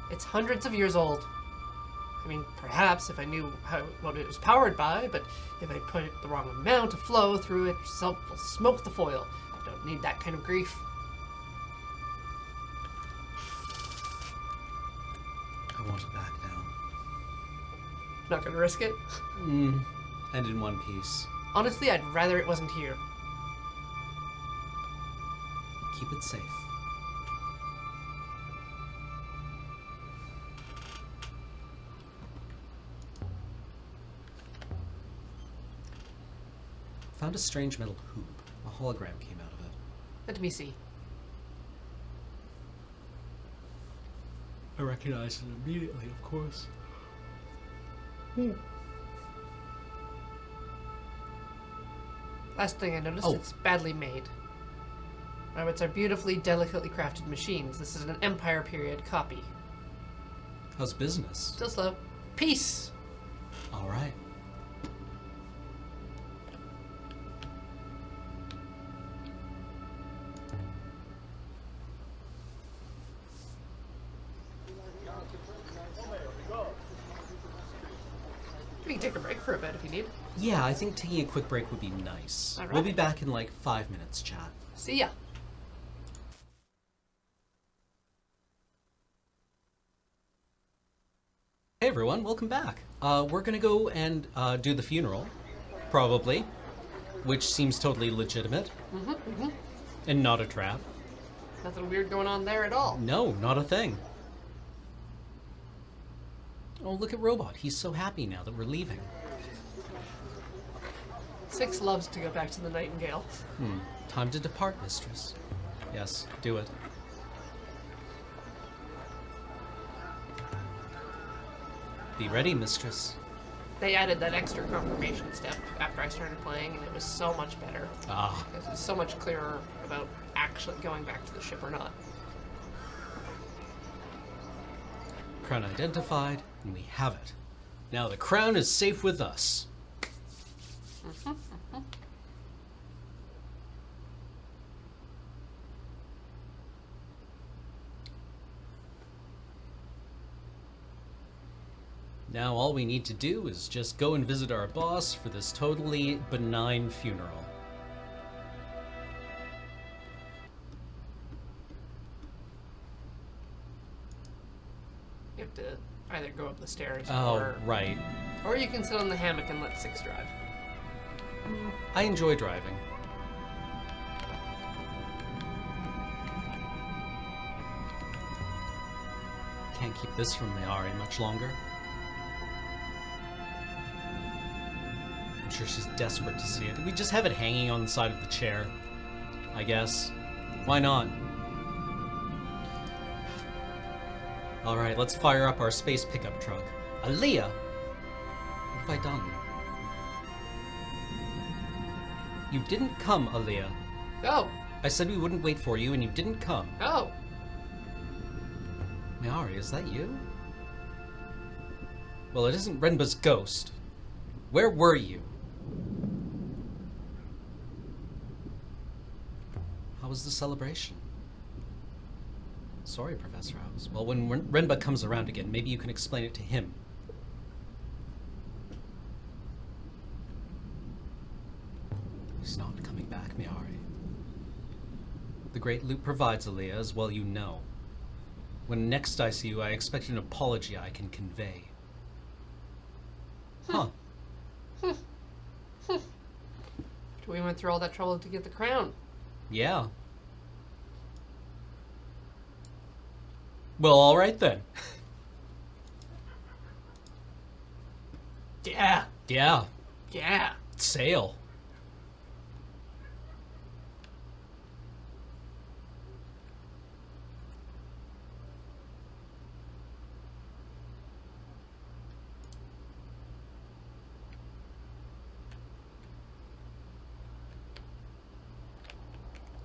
it's hundreds of years old. I mean, perhaps if I knew what it was powered by, but if I put the wrong amount of flow through it, will smoke the foil. I don't need that kind of grief. I want it back now. Not gonna risk it. And in one piece. Honestly, I'd rather it wasn't here. Keep it safe. Found a strange metal hoop. A hologram came out of it. Let me see. I recognized it immediately, of course. Last thing I noticed, Oh. it's badly made. Rabbits are beautifully, delicately crafted machines. This is an Empire period copy. How's business? Still slow. Peace! All right. for a bit if you need. Yeah, I think taking a quick break would be nice. All We'll be right. back in like 5 minutes, chat. See ya. Hey everyone, welcome back. We're gonna go and do the funeral, probably, which seems totally legitimate. And not a trap. Nothing weird going on there at all. No, not a thing. Oh, look at Robot. He's so happy now that we're leaving. Six loves to go back to the Nightingale. Time to depart, mistress. Yes, do it. Be ready, mistress. They added that extra confirmation step after I started playing, and it was so much better. Ah, It was so much clearer about actually going back to the ship or not. crown identified, and we have it. Now the crown is safe with us. Now all we need to do is just go and visit our boss for this totally benign funeral. You have to either go up the stairs Oh, right. or you can sit on the hammock and let Six drive. I enjoy driving. Can't keep this from Mayari much longer. I'm sure she's desperate to see it. We just have it hanging on the side of the chair, I guess. Why not? Alright, let's fire up our space pickup truck. Aaliyah! What have I done? You didn't come, Aaliyah. Oh! I said we wouldn't wait for you, and you didn't come. Oh! Mayari, is that you? Well, it isn't Renba's ghost. Where were you? How was the celebration? Sorry, Professor House. Well, when Renba comes around again, maybe you can explain it to him. He's not coming back, Mayari. The Great Loop provides, Aaliyah, as well you know. When next I see you, I expect an apology I can convey. Huh. We went through all that trouble to get the crown. Yeah. Well, alright then. Yeah! Yeah. Yeah! Sail.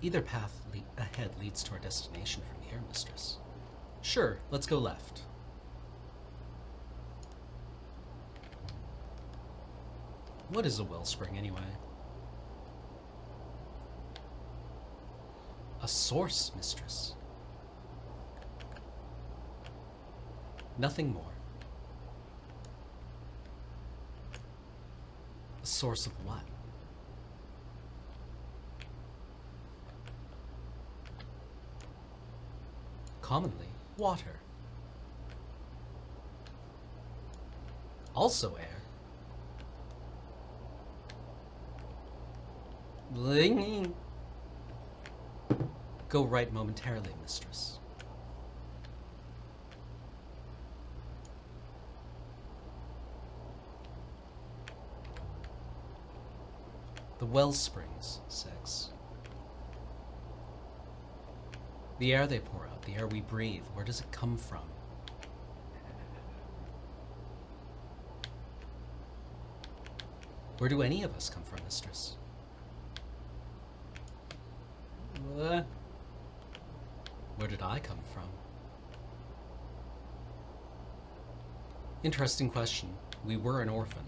Either path ahead leads to our destination from here, mistress. Sure, let's go left. What is a wellspring, anyway? A source, mistress. Nothing more. A source of what? Commonly, water. Also air. Bling. Go right momentarily, mistress. The well springs, Six. The air they pour out, the air we breathe, where does it come from? Where do any of us come from, mistress? What? Where did I come from? Interesting question. We were an orphan.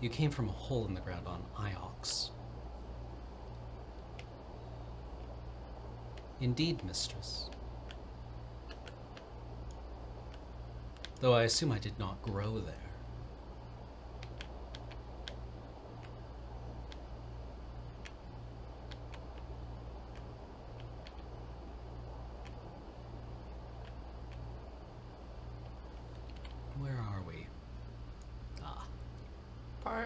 You came from a hole in the ground on Iox. Indeed, mistress. Though I assume I did not grow there.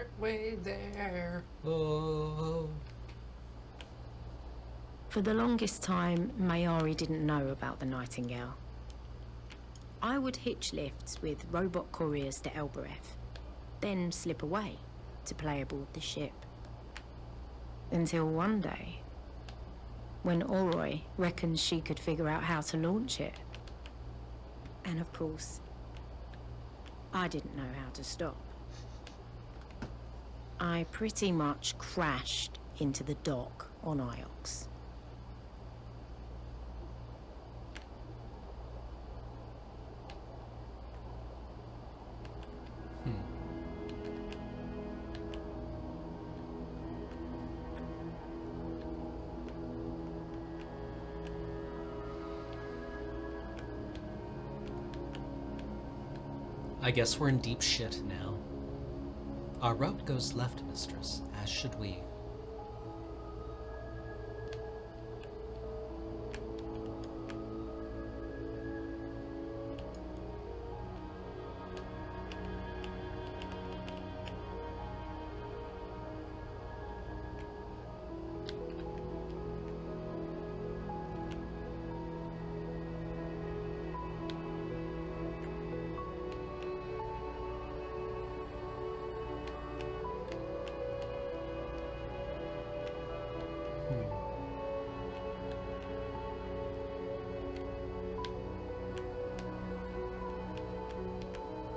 partway there. Oh. For the longest time, Mayari didn't know about the Nightingale. I would hitch lifts with robot couriers to Elbereth, then slip away to play aboard the ship. Until one day, when Oroi reckons she could figure out how to launch it. And of course, I didn't know how to stop. I pretty much crashed into the dock on Iox. I guess we're in deep shit now. Our route goes left, mistress, as should we.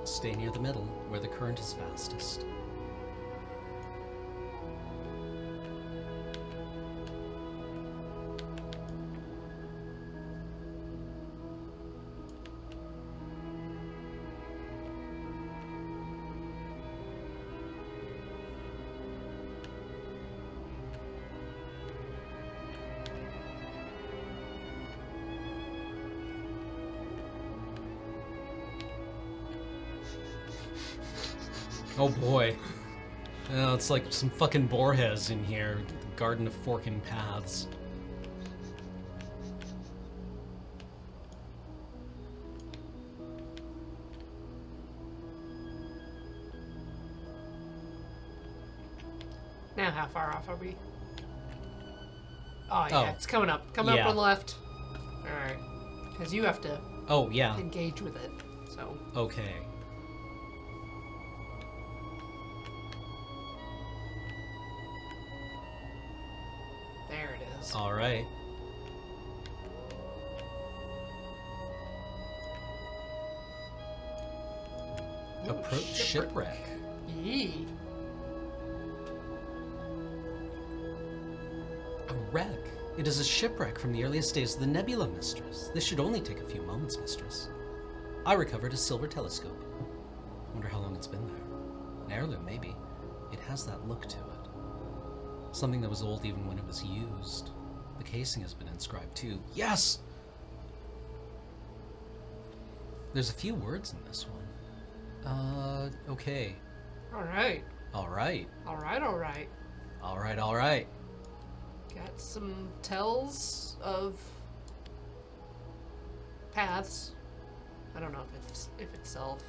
Stay near the middle, where the current is fastest. Oh boy. It's like some fucking Borges in here. The Garden of Forking Paths. Now, how far off are we? Oh, yeah, it's coming up. Coming up on the left. Alright. Because you have to Oh, yeah. engage with it, so. Okay. There it is. All right. Ooh, Approach shipwreck. Yee. A wreck. It is a shipwreck from the earliest days of the Nebula, mistress. This should only take a few moments, mistress. I recovered a silver telescope. Wonder how long it's been there. An heirloom, maybe. It has that look to it. Something that was old even when it was used. The casing has been inscribed too. Yes! There's a few words in this one. Okay. Alright. Alright. Alright, alright. Alright, alright. Got some tells of paths. I don't know if it's self.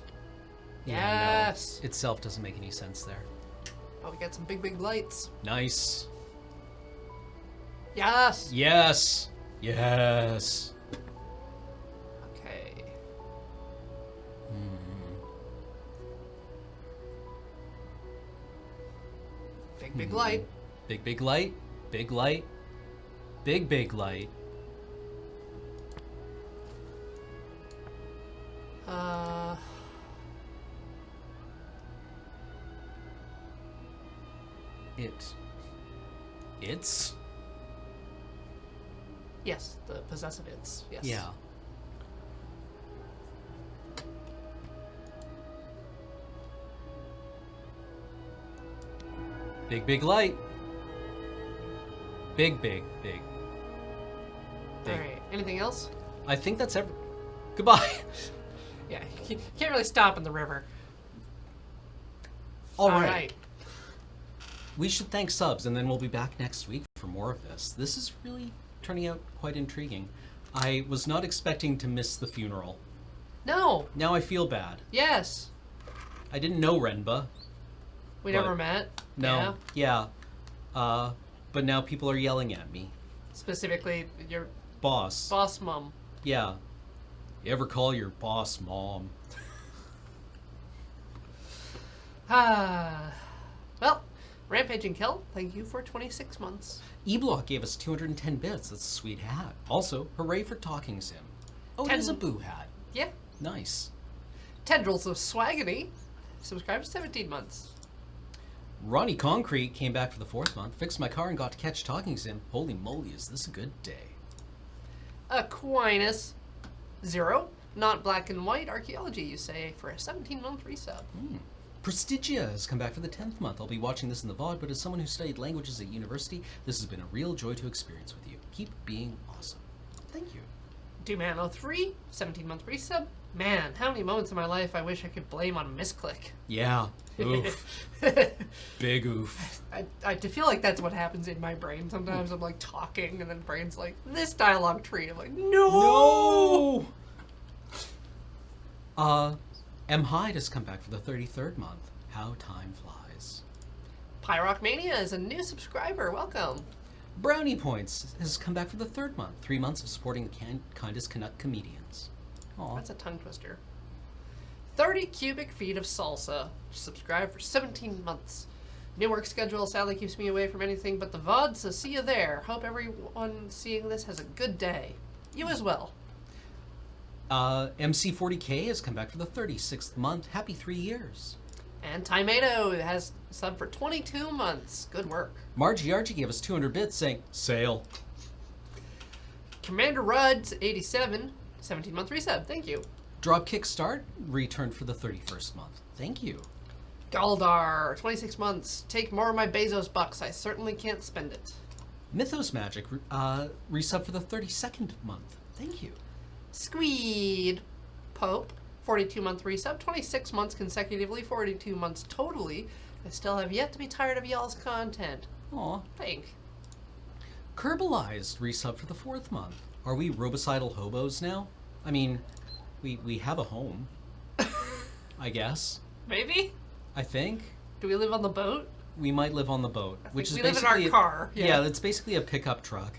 Yeah, Yes! no, itself doesn't make any sense there. Oh, we got some big lights. Nice. Yes! Yes. Yes. Okay. Big light. Big light. Big light. Big light. It's? Yes, the possessive it's. Yes. Yeah. Big light. Big. Alright. Anything else? I think that's every. Goodbye. Yeah, you can't really stop in the river. All right. We should thank subs, and then we'll be back next week for more of this. This is really turning out quite intriguing. I was not expecting to miss the funeral. No. Now I feel bad. Yes. I didn't know Renba. We but- never met. No. Yeah. But now people are yelling at me. Specifically, your Boss. boss mom. Yeah. You ever call your boss mom? Well, Rampage and Kill, thank you for 26 months. E-Block gave us 210 bits. That's a sweet hat. Also, hooray for Talking Sim. Oh, it is a boo hat. Yeah. Nice. Tendrils of Swaggity, subscribed for 17 months. Ronnie Concrete came back for the 4th month, fixed my car and got to catch Talking Sim. Holy moly, is this a good day. Aquinas, 0, not black and white archaeology, you say, for a 17-month resub. Prestigia has come back for the 10th month. I'll be watching this in the VOD, but as someone who studied languages at university, this has been a real joy to experience with you. Keep being awesome. Thank you. Dumano3, 17-month resub. Man, how many moments in my life I wish I could blame on misclick. Yeah. Oof. Big oof. I feel like that's what happens in my brain. Sometimes I'm like talking and then brain's like, this dialogue tree. I'm like, no! M. Hyde has come back for the 33rd month. How time flies. Pyrock Mania is a new subscriber. Welcome. Brownie Points has come back for the 3rd month. 3 months of supporting the kindest Canuck comedians. Aw. That's a tongue twister. 30 cubic feet of salsa. Subscribe for 17 months. New work schedule sadly keeps me away from anything but the VOD, so see you there. Hope everyone seeing this has a good day. You as well. MC40K has come back for the 36th month. Happy 3 years. And Timato has sub for 22 months. Good work. Margie Archie gave us 200 bits saying, Sail. Commander Rudd, 87, 17-month resub. Thank you. Dropkick Start returned for the 31st month. Thank you. Galdar, 26 months. Take more of my Bezos bucks. I certainly can't spend it. Mythos Magic resub for the 32nd month. Thank you. Squeed Pope, 42-month resub, 26 months consecutively, 42 months totally. I still have yet to be tired of y'all's content. Aw. Thank. Kerbalized resub for the 4th month. Are we robocidal hobos now? I mean, we have a home. I guess. Maybe? I think. Do we live on the boat? We might live on the boat. Which is we live in basically our car. Yeah, it's basically a pickup truck.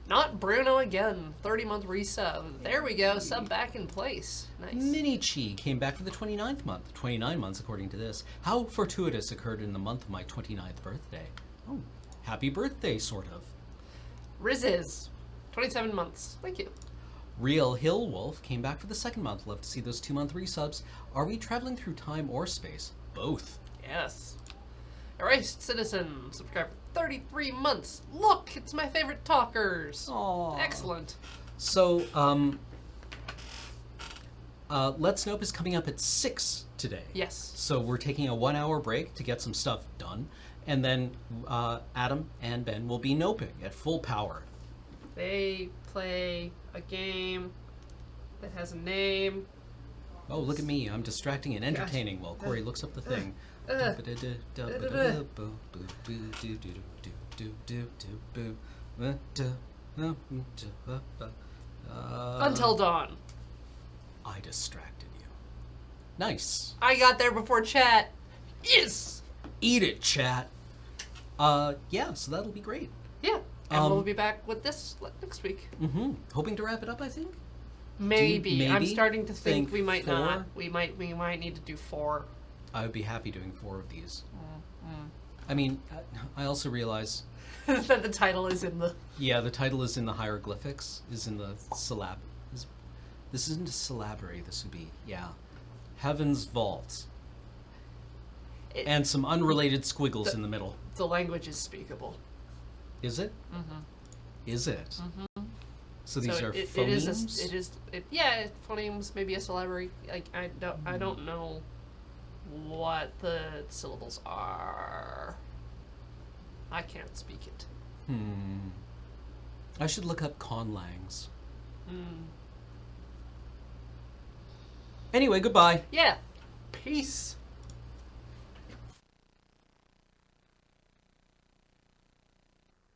Not Bruno again. 30-month resub. There we go. Sub back in place. Nice. Mini Chi came back for the 29th month. 29 months according to this. How fortuitous occurred in the month of my 29th birthday. Oh, happy birthday, sort of. Riziz, 27 months. Thank you. Real Hill Wolf came back for the 2nd month. Love to see those 2-month resubs. Are we traveling through time or space? Both. Yes. Erased Citizen, subscribed for 33 months. Look, it's my favorite talkers. Aww. Excellent. So, Let's Nope is coming up at 6 today. Yes. So we're taking a 1-hour break to get some stuff done. And then Adam and Ben will be noping at full power. They play a game that has a name. Oh, look at me. I'm distracting and entertaining while Corey looks up the thing. Until Dawn. I distracted you. Nice. I got there before chat. Yes! Eat it, chat. Yeah, so that'll be great. Yeah. And we'll be back with this next week. Mm-hmm. Hoping to wrap it up, I think. Maybe. I'm maybe starting to think we might 4? not. We might need to do 4. I would be happy doing 4 of these. I mean, I also realize... that the title is in the... Yeah, the title is in the hieroglyphics, is in the syllab... This isn't a syllabary, this would be, yeah. Heaven's Vault. And some unrelated squiggles in the middle. The language is speakable. Is it? Mm-hmm. Is it? Mm-hmm. So these are it phonemes? Yeah, phonemes, maybe a syllabary. Like, I don't know what the syllables are. I can't speak it. I should look up conlangs. Anyway, goodbye. Yeah. Peace.